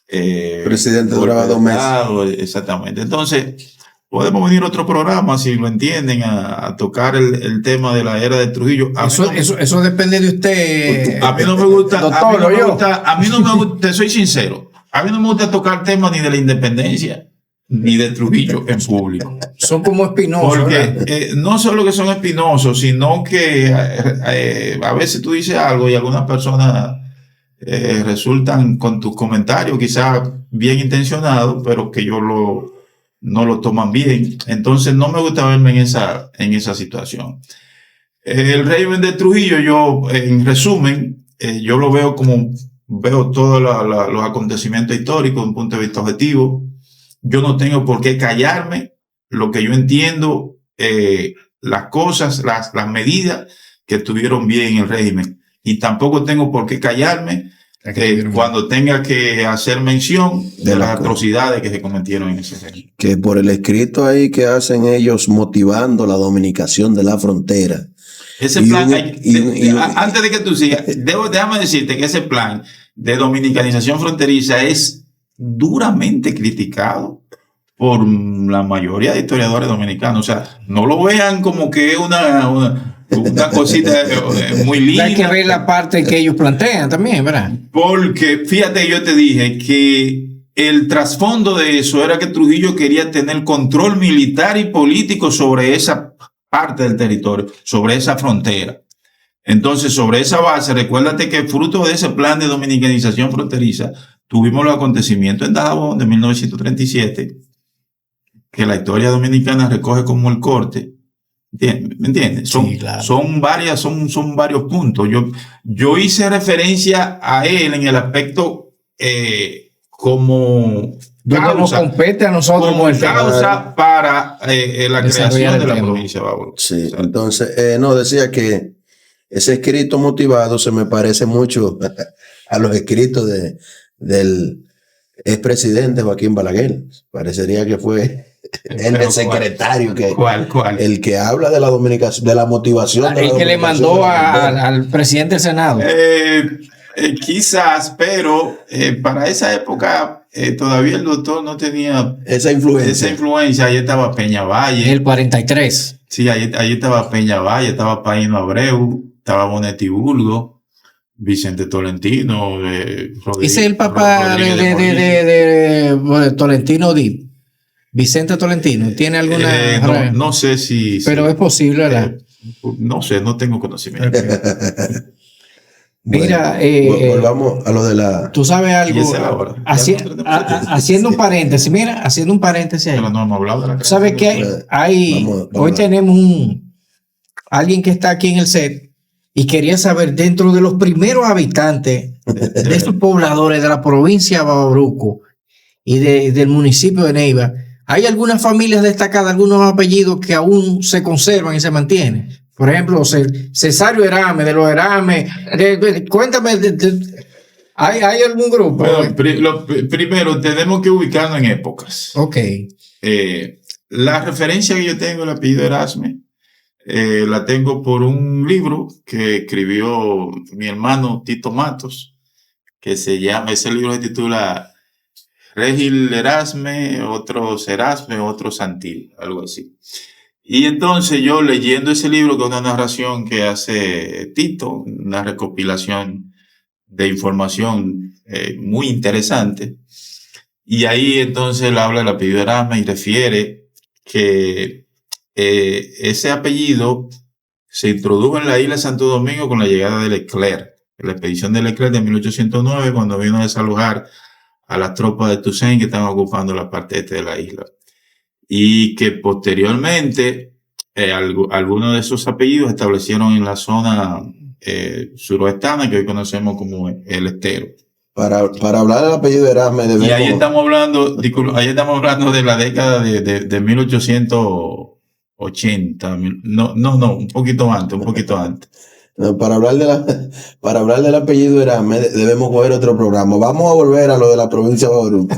Presidente duraba 2 meses. Exactamente. Entonces, podemos venir a otro programa, si lo entienden, a tocar el tema de la era de Trujillo. Eso depende de usted. A mí no me gusta, a mí no me gusta, te soy sincero, a mí no me gusta tocar temas ni de la independencia ni de Trujillo en público. Son como espinosos. Porque no solo que son espinosos, sino que a veces tú dices algo y algunas personas resultan con tus comentarios quizás bien intencionados, pero que no lo toman bien. Entonces no me gusta verme en esa situación. El régimen de Trujillo, yo, en resumen, yo lo veo como veo todos los acontecimientos históricos desde un punto de vista objetivo. Yo no tengo por qué callarme lo que yo entiendo, las cosas, las medidas que estuvieron bien en el régimen. Y tampoco tengo por qué callarme cuando tenga que hacer mención de las atrocidades que se cometieron en ese régimen. Que por el escrito ahí que hacen ellos motivando la dominicación de la frontera. Ese plan, antes de que tú sigas, déjame decirte que ese plan de dominicanización fronteriza es duramente criticado por la mayoría de historiadores dominicanos. O sea, no lo vean como que es una cosita muy linda. Hay que ver la parte que ellos plantean también, ¿verdad? Porque, fíjate, yo te dije que el trasfondo de eso era que Trujillo quería tener control militar y político sobre esa parte del territorio, sobre esa frontera. Entonces, sobre esa base, recuérdate que fruto de ese plan de dominicanización fronteriza, tuvimos los acontecimientos en Dajabón de 1937, que la historia dominicana recoge como el corte. ¿Me entiendes? Sí, claro. Son varios puntos. Yo hice referencia a él en el aspecto como donde nos compete a nosotros como causa para la creación de la provincia de Bauruco. Sí, entonces, decía que ese escrito motivado se me parece mucho a los escritos del es presidente Joaquín Balaguer. Parecería que fue el secretario ¿Cuál? el que habla de la dominicación, de la motivación de El la que le dominicación mandó de la bandera. al presidente del Senado. Quizás, pero para esa época todavía el doctor no tenía Esa influencia. Ahí estaba Peña Valle. El 43. Sí, ahí estaba Peña Valle, estaba Paino Abreu, estaba Bonetti Bulgo, Vicente Tolentino. Ese es el papá de Tolentino Dip. Vicente Tolentino. ¿Tiene alguna? No sé si. Pero es posible, ¿verdad? No sé, no tengo conocimiento. Mira, volvamos a lo de la. Tú sabes algo. Haciendo un paréntesis, mira, haciendo un paréntesis ahí. Pero no hemos hablado de la. ¿Sabes qué? Hoy tenemos alguien que está aquí en el set y quería saber, dentro de los primeros habitantes de estos pobladores de la provincia de Bauruco y del municipio de Neiva, ¿hay algunas familias destacadas, algunos apellidos que aún se conservan y se mantienen? Por ejemplo, Cesario Erame, de los Erame. Cuéntame, ¿hay algún grupo? Bueno, primero tenemos que ubicarnos en épocas. Ok. La referencia que yo tengo, el apellido Erasme, la tengo por un libro que escribió mi hermano Tito Matos, que ese libro se titula Regil Erasme, otros Erasme, otros Santil, algo así. Y entonces yo leyendo ese libro, que es una narración que hace Tito, una recopilación de información muy interesante, y ahí entonces él habla del apellido Erasme y refiere que ese apellido se introdujo en la isla de Santo Domingo con la llegada de Leclerc, la expedición de Leclerc de 1809, cuando vino a desalojar a las tropas de Toussaint que estaban ocupando la parte este de la isla. Y que posteriormente algunos de esos apellidos se establecieron en la zona suroestana que hoy conocemos como el Estero. Para hablar del apellido Erasme debemos... Y ahí estamos hablando de la década de 1880. No, un poquito antes. Para hablar del apellido Erasme debemos coger otro programa. Vamos a volver a lo de la provincia de Bauruco.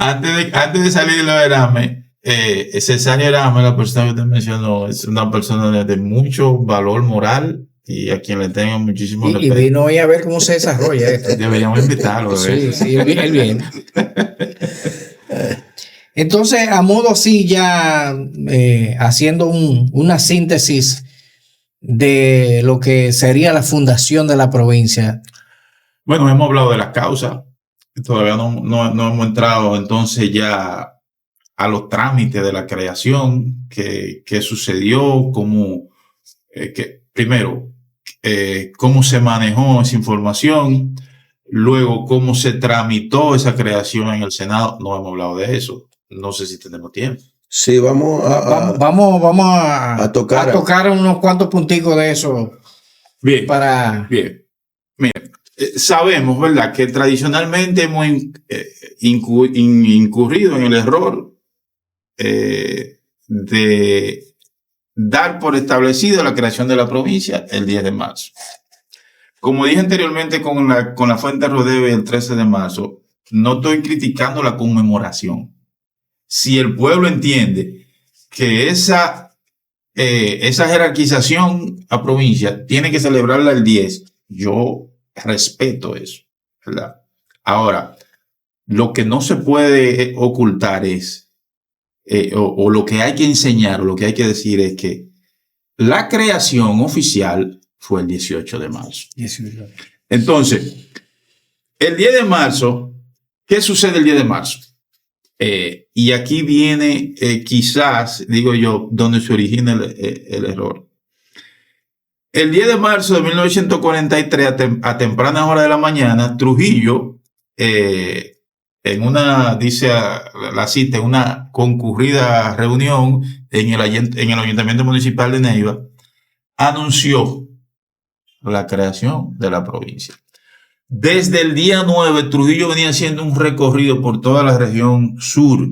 Antes de salir de lo de Erasme, Cesario Erasme, la persona que te mencionó, es una persona de mucho valor moral y a quien le tengo muchísimo respeto. Y vino hoy a ver cómo se desarrolla esto. Deberíamos invitarlo. Sí, él viene. Entonces, a modo así ya haciendo una síntesis de lo que sería la fundación de la provincia. Bueno, hemos hablado de las causas, todavía no hemos entrado entonces ya a los trámites de la creación, que sucedió, primero, cómo se manejó esa información, luego cómo se tramitó esa creación en el Senado. No hemos hablado de eso, no sé si tenemos tiempo. Sí, vamos a tocar unos cuantos punticos de eso. Bien. Mira, sabemos, ¿verdad?, que tradicionalmente hemos incurrido en el error de dar por establecido la creación de la provincia el 10 de marzo. Como dije anteriormente con la fuente Rodeo el 13 de marzo, no estoy criticando la conmemoración. Si el pueblo entiende que esa jerarquización a provincia tiene que celebrarla el 10, yo respeto eso, ¿verdad? Ahora, lo que no se puede ocultar es, o lo que hay que enseñar, o lo que hay que decir es que la creación oficial fue el 18 de marzo. Entonces, el 10 de marzo, ¿qué sucede el 10 de marzo? Y aquí viene quizás, digo yo, donde se origina el error. El 10 de marzo de 1943, a tempranas horas de la mañana, Trujillo, en una concurrida reunión en el Ayuntamiento Municipal de Neiva, anunció la creación de la provincia. Desde el día 9, Trujillo venía haciendo un recorrido por toda la región sur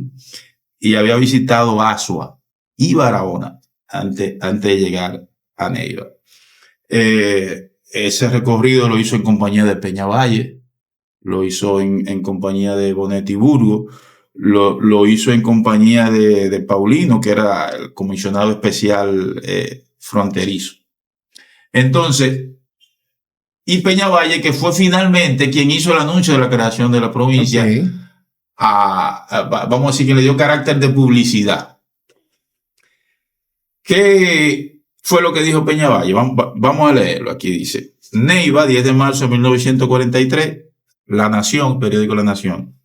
y había visitado Azua y Barahona antes de llegar a Neiva. Ese recorrido lo hizo en compañía de Peña Valle, lo hizo en compañía de Bonetti Burgo, lo hizo en compañía de Paulino, que era el comisionado especial fronterizo. Entonces, y Peñavalle, que fue finalmente quien hizo el anuncio de la creación de la provincia, vamos a decir que le dio carácter de publicidad. ¿Qué fue lo que dijo Peñavalle? Vamos a leerlo. Aquí dice: Neiva, 10 de marzo de 1943, La Nación, periódico La Nación.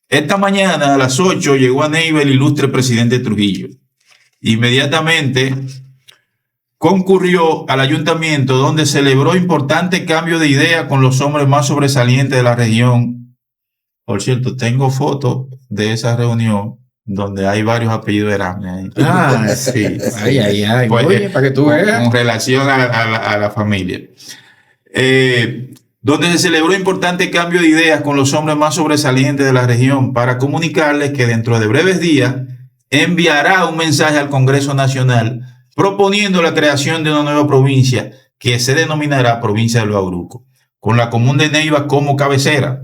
Esta mañana a las 8 llegó a Neiva el ilustre presidente Trujillo. Inmediatamente concurrió al ayuntamiento, donde celebró importante cambio de idea con los hombres más sobresalientes de la región. Por cierto, tengo fotos de esa reunión donde hay varios apellidos Erames. Sí. Ay. Pues, oye, para que tú veas. Con relación a la familia. Donde se celebró importante cambio de ideas con los hombres más sobresalientes de la región, para comunicarles que dentro de breves días enviará un mensaje al Congreso Nacional proponiendo la creación de una nueva provincia que se denominará Provincia del Bauruco, con la común de Neiva como cabecera.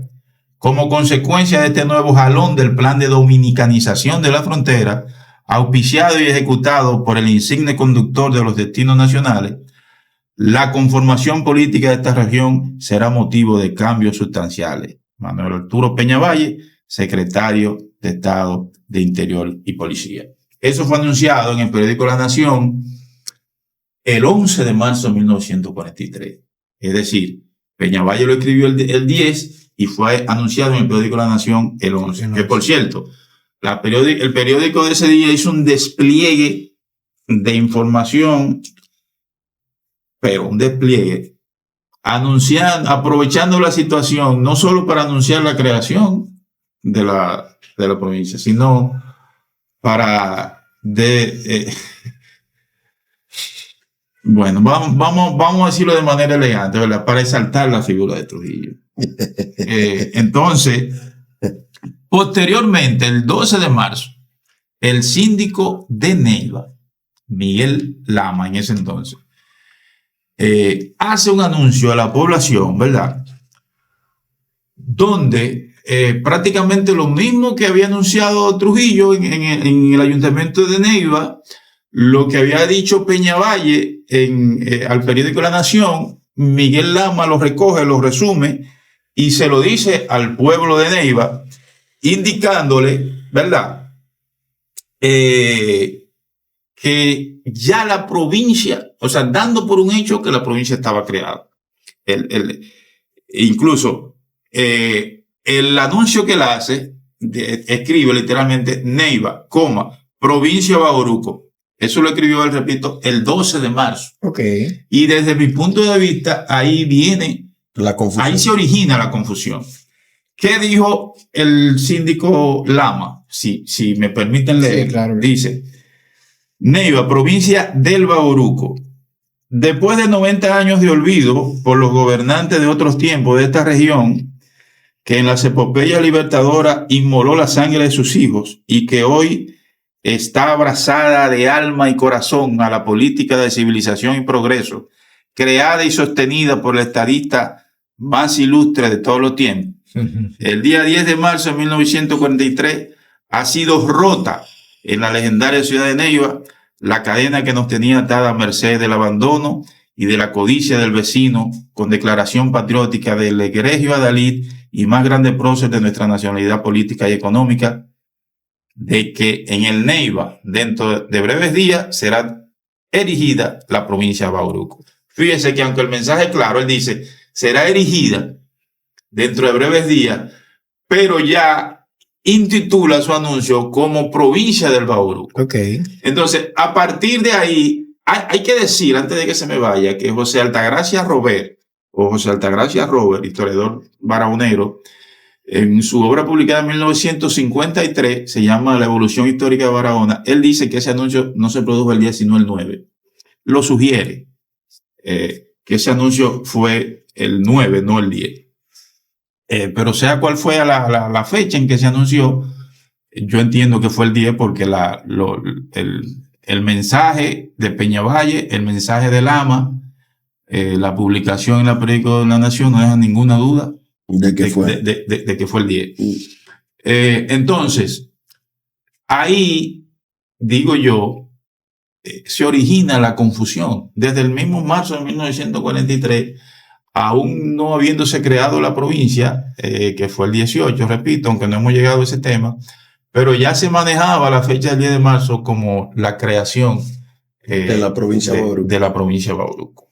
Como consecuencia de este nuevo jalón del plan de dominicanización de la frontera, auspiciado y ejecutado por el insigne conductor de los destinos nacionales, la conformación política de esta región será motivo de cambios sustanciales. Manuel Arturo Peñavalle, secretario de Estado de Interior y Policía. Eso fue anunciado en el periódico La Nación el 11 de marzo de 1943. Es decir, Peñavalle lo escribió el 10 y fue anunciado en el periódico La Nación el 11. Que por cierto, el periódico de ese día hizo un despliegue de información, pero un despliegue aprovechando la situación, no solo para anunciar la creación de la provincia, sino para bueno, vamos a decirlo de manera elegante, ¿verdad? Para exaltar la figura de Trujillo. Entonces, posteriormente, el 12 de marzo, el síndico de Neiva, Miguel Lama, en ese entonces, hace un anuncio a la población, ¿verdad? Donde prácticamente lo mismo que había anunciado Trujillo en el ayuntamiento de Neiva, lo que había dicho Peñavalle al periódico La Nación, Miguel Lama lo recoge, lo resume y se lo dice al pueblo de Neiva, indicándole, ¿verdad?, que ya la provincia, o sea, dando por un hecho que la provincia estaba creada. Incluso el anuncio que él hace, escribe literalmente Neiva, provincia Bauruco. Eso lo escribió él, repito, el 12 de marzo. Okay. Y desde mi punto de vista, ahí viene la confusión. Ahí se origina la confusión. ¿Qué dijo el síndico Lama? Si me permiten leer. Sí, claro. Dice: Neiva, provincia del Bauruco. Después de 90 años de olvido por los gobernantes de otros tiempos de esta región, que en las epopeyas libertadoras inmoló la sangre de sus hijos y que hoy está abrazada de alma y corazón a la política de civilización y progreso, creada y sostenida por el estadista más ilustre de todos los tiempos. El día 10 de marzo de 1943 ha sido rota en la legendaria ciudad de Neiva la cadena que nos tenía atada a merced del abandono y de la codicia del vecino, con declaración patriótica del egregio adalid y más grande prócer de nuestra nacionalidad política y económica, de que en el Neiva, dentro de breves días, será erigida la provincia de Bauruco. Fíjense que aunque el mensaje es claro, él dice, será erigida dentro de breves días, pero ya intitula su anuncio como provincia del Bauruco. Okay. Entonces, a partir de ahí, hay que decir, antes de que se me vaya, que José Altagracia Robert, historiador barahonero, en su obra publicada en 1953, se llama La evolución histórica de Barahona, él dice que ese anuncio no se produjo el 10, sino el 9. Lo sugiere, que ese anuncio fue el 9, no el 10. Pero sea cual fue la fecha en que se anunció, yo entiendo que fue el 10 porque el mensaje de Peñavalle, el mensaje de Lama, la publicación en la periódico de La Nación no deja ninguna duda ¿De qué fue? De que fue el 10. Entonces, ahí, digo yo, se origina la confusión. Desde el mismo marzo de 1943, aún no habiéndose creado la provincia, que fue el 18, repito, aunque no hemos llegado a ese tema, pero ya se manejaba la fecha del 10 de marzo como la creación de la provincia de Bauruco. De la provincia de Bauruco.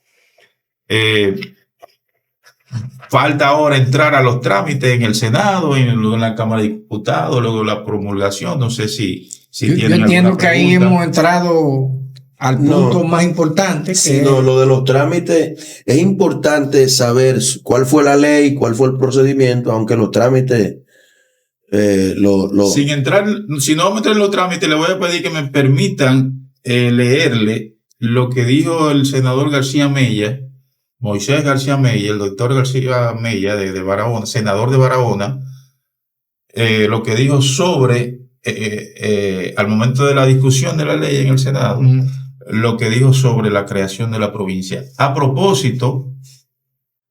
Falta ahora entrar a los trámites en el Senado, luego en la Cámara de Diputados, luego la promulgación. No sé si yo entiendo que ahí hemos entrado al punto más importante. Que sí, no, lo de los trámites, es importante saber cuál fue la ley, cuál fue el procedimiento, aunque los trámites... Sin entrar, si no vamos a entrar en los trámites, le voy a pedir que me permitan leerle lo que dijo el senador García Mella, Moisés García Mella, el doctor García Mella de Barahona, senador de Barahona, lo que dijo sobre, al momento de la discusión de la ley en el Senado, lo que dijo sobre la creación de la provincia. A propósito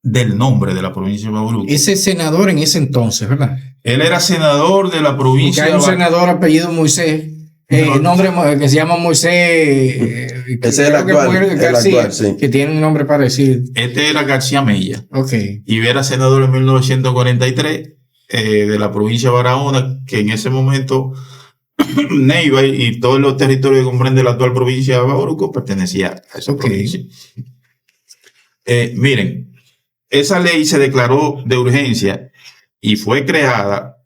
del nombre de la provincia de Bauruco. Ese senador en ese entonces, ¿verdad? Él era senador de la provincia. Porque hay un senador apellido Moisés, nombre que se llama Moisés. Ese es el actual, García, sí. Que tiene un nombre parecido. Este era García Mella. Okay. Y era senador en 1943 de la provincia de Barahona, que en ese momento Neiva y todos los territorios que comprende la actual provincia de Bauruco pertenecía a esa provincia. Miren, esa ley se declaró de urgencia y fue creada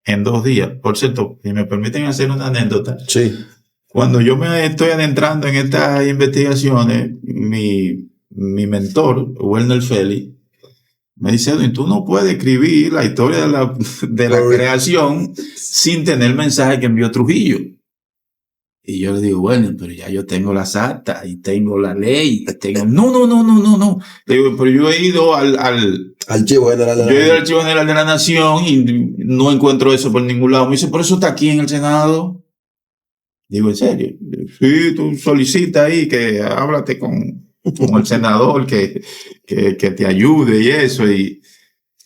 en 2 días. Por cierto, si me permiten hacer una anécdota. Sí. Cuando yo me estoy adentrando en estas investigaciones, mi mentor, Werner Félix, me dice, tú no puedes escribir la historia de la creación sin tener el mensaje que envió Trujillo. Y yo le digo, bueno, pero ya yo tengo las actas y tengo la ley. No. Le digo, pero yo he ido al Archivo General de la Nación. Yo he ido al Archivo General de la Nación y no encuentro eso por ningún lado. Me dice, por eso está aquí en el Senado. Digo, ¿en serio? Sí, tú solicita ahí que háblate con el senador que te ayude y eso. Y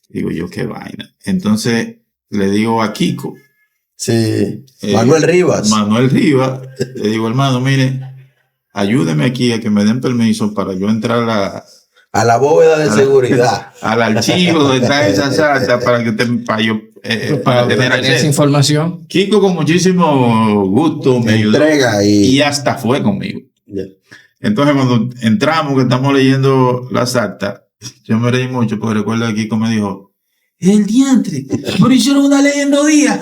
digo yo, qué vaina. Entonces le digo a Kiko. Sí, Manuel Rivas, le digo, hermano, mire, ayúdeme aquí a que me den permiso para yo entrar a la bóveda de seguridad, al archivo donde está esa acta para tener acceso a esa información. Kiko con muchísimo gusto me ayudó y hasta fue conmigo. Yeah. Entonces cuando entramos, que estamos leyendo las actas, yo me reí mucho porque recuerdo que Kiko me dijo, el diantre, pero hicieron una ley en 2 días.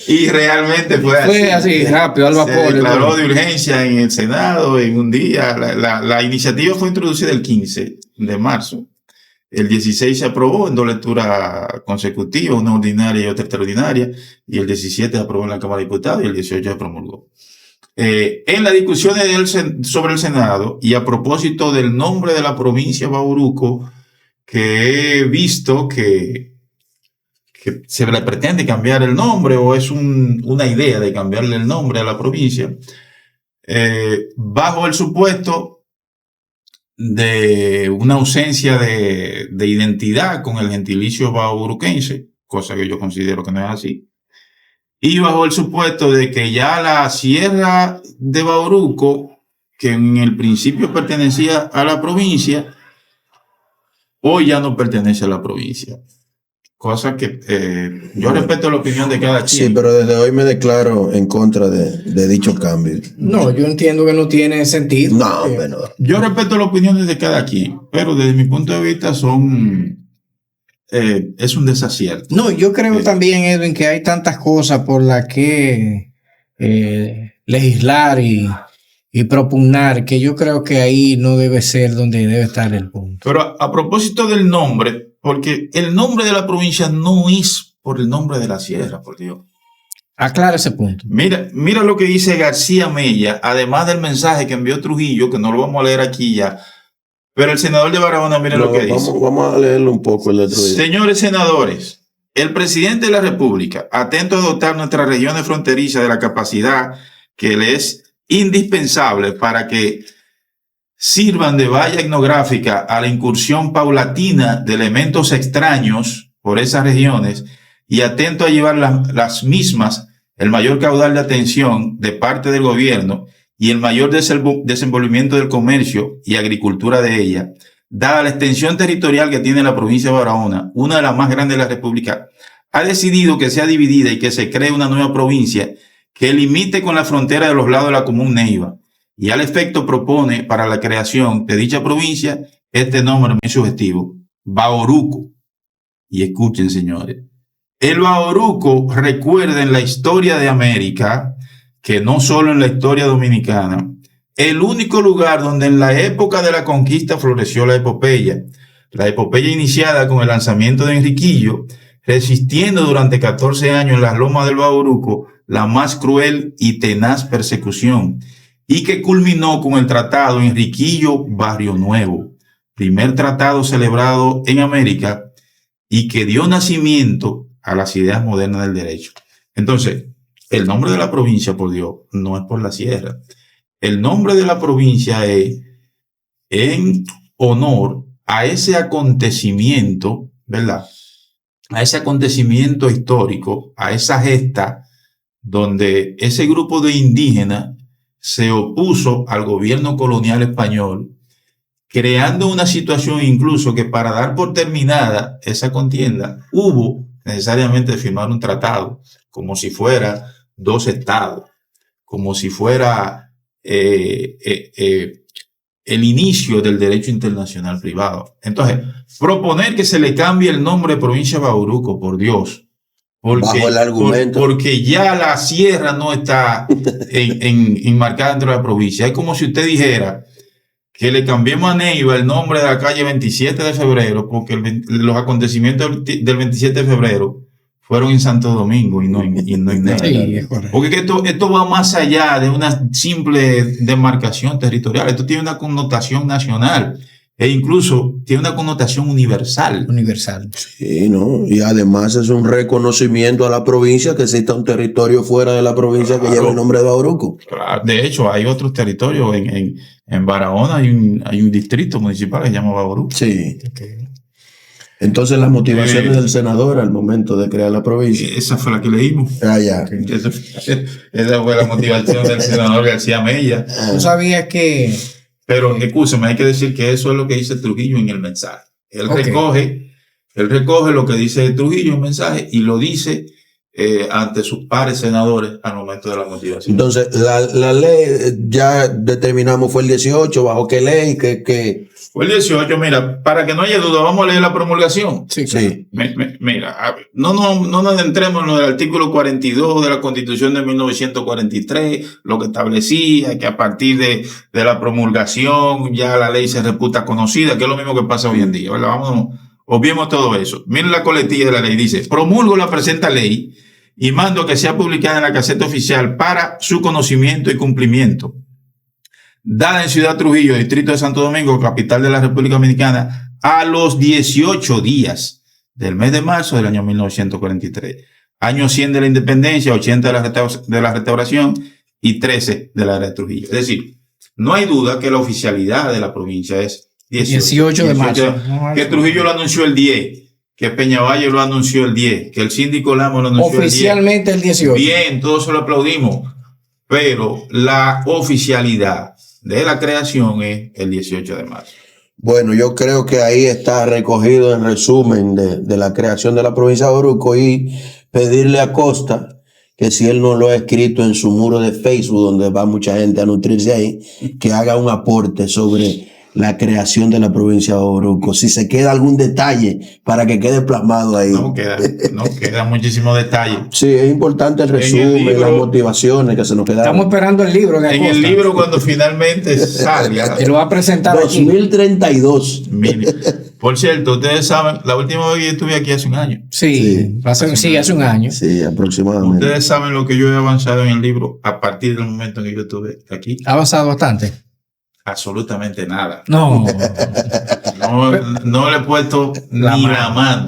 Y realmente fue así. Fue así, rápido, al vapor. Se declaró de urgencia en el Senado en un día. La iniciativa fue introducida el 15 de marzo. El 16 se aprobó en 2 lecturas consecutivas, una ordinaria y otra extraordinaria. Y el 17 se aprobó en la Cámara de Diputados y el 18 se promulgó. En las discusiones sobre el Senado y a propósito del nombre de la provincia de Bauruco, que he visto que se le pretende cambiar el nombre o es una idea de cambiarle el nombre a la provincia, bajo el supuesto de una ausencia de identidad con el gentilicio bauruquense, cosa que yo considero que no es así, y bajo el supuesto de que ya la sierra de Bauruco, que en el principio pertenecía a la provincia, hoy ya no pertenece a la provincia. Cosa que yo respeto la opinión de cada quien. Sí, pero desde hoy me declaro en contra de dicho cambio. No, yo entiendo que no tiene sentido. No, bueno. Yo respeto la opinión de cada quien, pero desde mi punto de vista es un desacierto. No, yo creo también, Edwin, que hay tantas cosas por las que legislar y propugnar, que yo creo que ahí no debe ser donde debe estar el punto. Pero a propósito del nombre, porque el nombre de la provincia no es por el nombre de la sierra, por Dios. Aclara ese punto. Mira lo que dice García Mella, además del mensaje que envió Trujillo, que no lo vamos a leer aquí ya, pero el senador de Barahona, miren lo que dice. Vamos a leerlo un poco el otro día. Señores senadores, el presidente de la República, atento a dotar nuestras regiones fronterizas de la capacidad que le es indispensable para que sirvan de valla etnográfica a la incursión paulatina de elementos extraños por esas regiones y atento a llevar las mismas el mayor caudal de atención de parte del gobierno y el mayor desenvolvimiento del comercio y agricultura de ella, dada la extensión territorial que tiene la provincia de Barahona, una de las más grandes de la República, ha decidido que sea dividida y que se cree una nueva provincia que limite con la frontera de los lados de la común Neiva, y al efecto propone para la creación de dicha provincia este nombre muy sugestivo, Bauruco. Y escuchen, señores, el Bauruco recuerda en la historia de América, que no solo en la historia dominicana, el único lugar donde en la época de la conquista floreció la epopeya iniciada con el lanzamiento de Enriquillo, resistiendo durante 14 años en las lomas del Bauruco la más cruel y tenaz persecución, y que culminó con el tratado Enriquillo-Barrio Nuevo, primer tratado celebrado en América y que dio nacimiento a las ideas modernas del derecho. Entonces, el nombre de la provincia, por Dios, no es por la sierra. El nombre de la provincia es en honor a ese acontecimiento, ¿verdad? A ese acontecimiento histórico, a esa gesta donde ese grupo de indígenas se opuso al gobierno colonial español, creando una situación incluso que para dar por terminada esa contienda hubo necesariamente de firmar un tratado, como si fuera dos estados, como si fuera el inicio del derecho internacional privado. Entonces, proponer que se le cambie el nombre de provincia de Bauruco, por Dios, bajo el argumento. Porque ya la sierra no está enmarcada dentro de la provincia. Es como si usted dijera que le cambiemos a Neiva el nombre de la calle 27 de febrero, porque los acontecimientos del 27 de febrero fueron en Santo Domingo y no en Neiva. Sí, es correcto. Porque esto va más allá de una simple demarcación territorial. Esto tiene una connotación nacional e incluso tiene una connotación universal. Universal. Sí, ¿no? Y además es un reconocimiento a la provincia que exista un territorio fuera de la provincia que lleva el nombre de Bauruco. De hecho, hay otros territorios. En Barahona hay un distrito municipal que se llama Bauruco. Sí. Okay. Entonces las motivaciones del senador al momento de crear la provincia. Esa fue la que leímos. Ya. Esa fue la motivación del senador García Mella. ¿Tú sabías que... Pero, escúchame, hay que decir que eso es lo que dice Trujillo en el mensaje. Él recoge lo que dice Trujillo en el mensaje y lo dice ante sus pares senadores al momento de la motivación. Entonces, la ley, ya determinamos, fue el 18, ¿bajo qué ley? Fue el 18, mira, para que no haya duda, vamos a leer la promulgación. Sí, claro. Sí. Mira, no nos adentremos en lo del artículo 42 de la Constitución de 1943, lo que establecía que a partir de la promulgación ya la ley se reputa conocida, que es lo mismo que pasa hoy en día, ¿verdad? Obviemos todo eso. Miren la coletilla de la ley, dice: promulgo la presente ley y mando que sea publicada en la Gaceta Oficial para su conocimiento y cumplimiento. Dada en Ciudad Trujillo, Distrito de Santo Domingo, capital de la República Dominicana, a los 18 días del mes de marzo del año 1943. Año 100 de la independencia, 80 de la restauración y 13 de la era de Trujillo. Es decir, no hay duda que la oficialidad de la provincia es 18 de marzo. Que Trujillo lo anunció el 10, que Peñavalle lo anunció el 10, que el síndico Lamo lo anunció oficialmente el 18. Bien, todos se lo aplaudimos, pero la oficialidad de la creación es el 18 de marzo. Bueno, yo creo que ahí está recogido el resumen de la creación de la provincia de Bauruco, y pedirle a Costa que si él no lo ha escrito en su muro de Facebook, donde va mucha gente a nutrirse ahí, que haga un aporte sobre la creación de la provincia de Bauruco. Si se queda algún detalle para que quede plasmado ahí. No queda muchísimos detalles. Sí, es importante el resumen, las motivaciones que se nos quedaron. Estamos esperando el libro de Acosta. En el libro, cuando finalmente salga. Te lo va a presentar 2032. Por cierto, ustedes saben, la última vez que yo estuve aquí hace un año. Sí, hace un año. Sí, aproximadamente. Ustedes saben lo que yo he avanzado en el libro a partir del momento en que yo estuve aquí. Ha avanzado bastante. Absolutamente nada. No le he puesto ni la mano.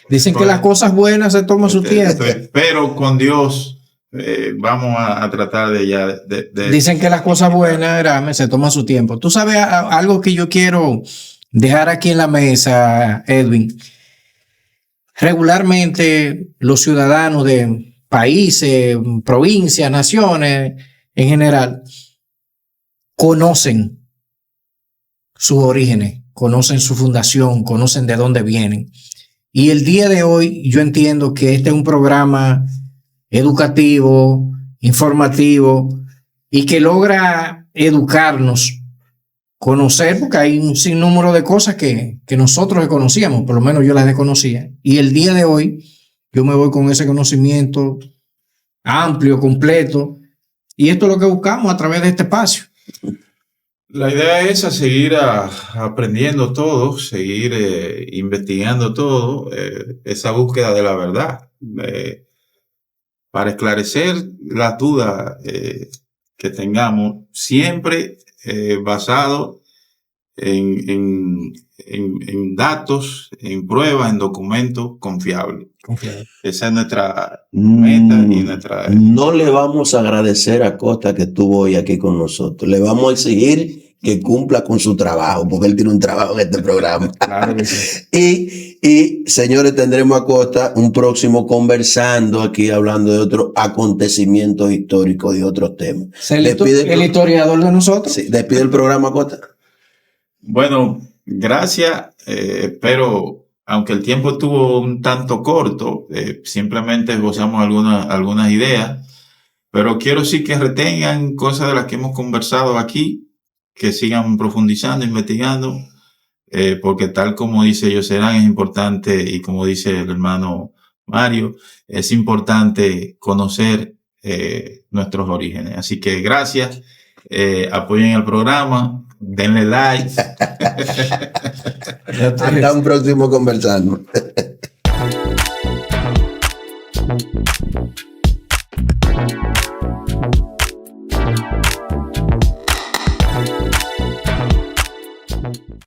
Dicen que las cosas buenas se toman su tiempo. Pero con Dios vamos a tratar de ya... Dicen que las cosas buenas, Erame, se toman su tiempo. Tú sabes algo que yo quiero dejar aquí en la mesa, Edwin. Regularmente los ciudadanos de países, provincias, naciones en general, conocen sus orígenes, conocen su fundación, conocen de dónde vienen. Y el día de hoy yo entiendo que este es un programa educativo, informativo y que logra educarnos, conocer, porque hay un sinnúmero de cosas que nosotros desconocíamos, por lo menos yo las desconocía. Y el día de hoy yo me voy con ese conocimiento amplio, completo, y esto es lo que buscamos a través de este espacio. La idea es seguir aprendiendo todo, seguir investigando todo, esa búsqueda de la verdad, para esclarecer las dudas que tengamos, siempre basado en datos, en pruebas, en documentos confiables. Esa es nuestra meta y nuestra... No le vamos a agradecer a Costa que estuvo hoy aquí con nosotros. Le vamos a exigir que cumpla con su trabajo, porque él tiene un trabajo en este programa. Claro que sí. Y señores, tendremos a Costa un próximo conversando aquí, hablando de otros acontecimientos históricos y otros temas. El historiador de nosotros. Sí, despide el programa, Costa. Bueno, gracias. Espero, aunque el tiempo estuvo un tanto corto, simplemente esbozamos algunas ideas, pero quiero sí que retengan cosas de las que hemos conversado aquí, que sigan profundizando, investigando, porque tal como dice Yoserán, es importante, y como dice el hermano Mario, es importante conocer nuestros orígenes. Así que gracias, apoyen el programa, denle like. Hasta un próximo conversando.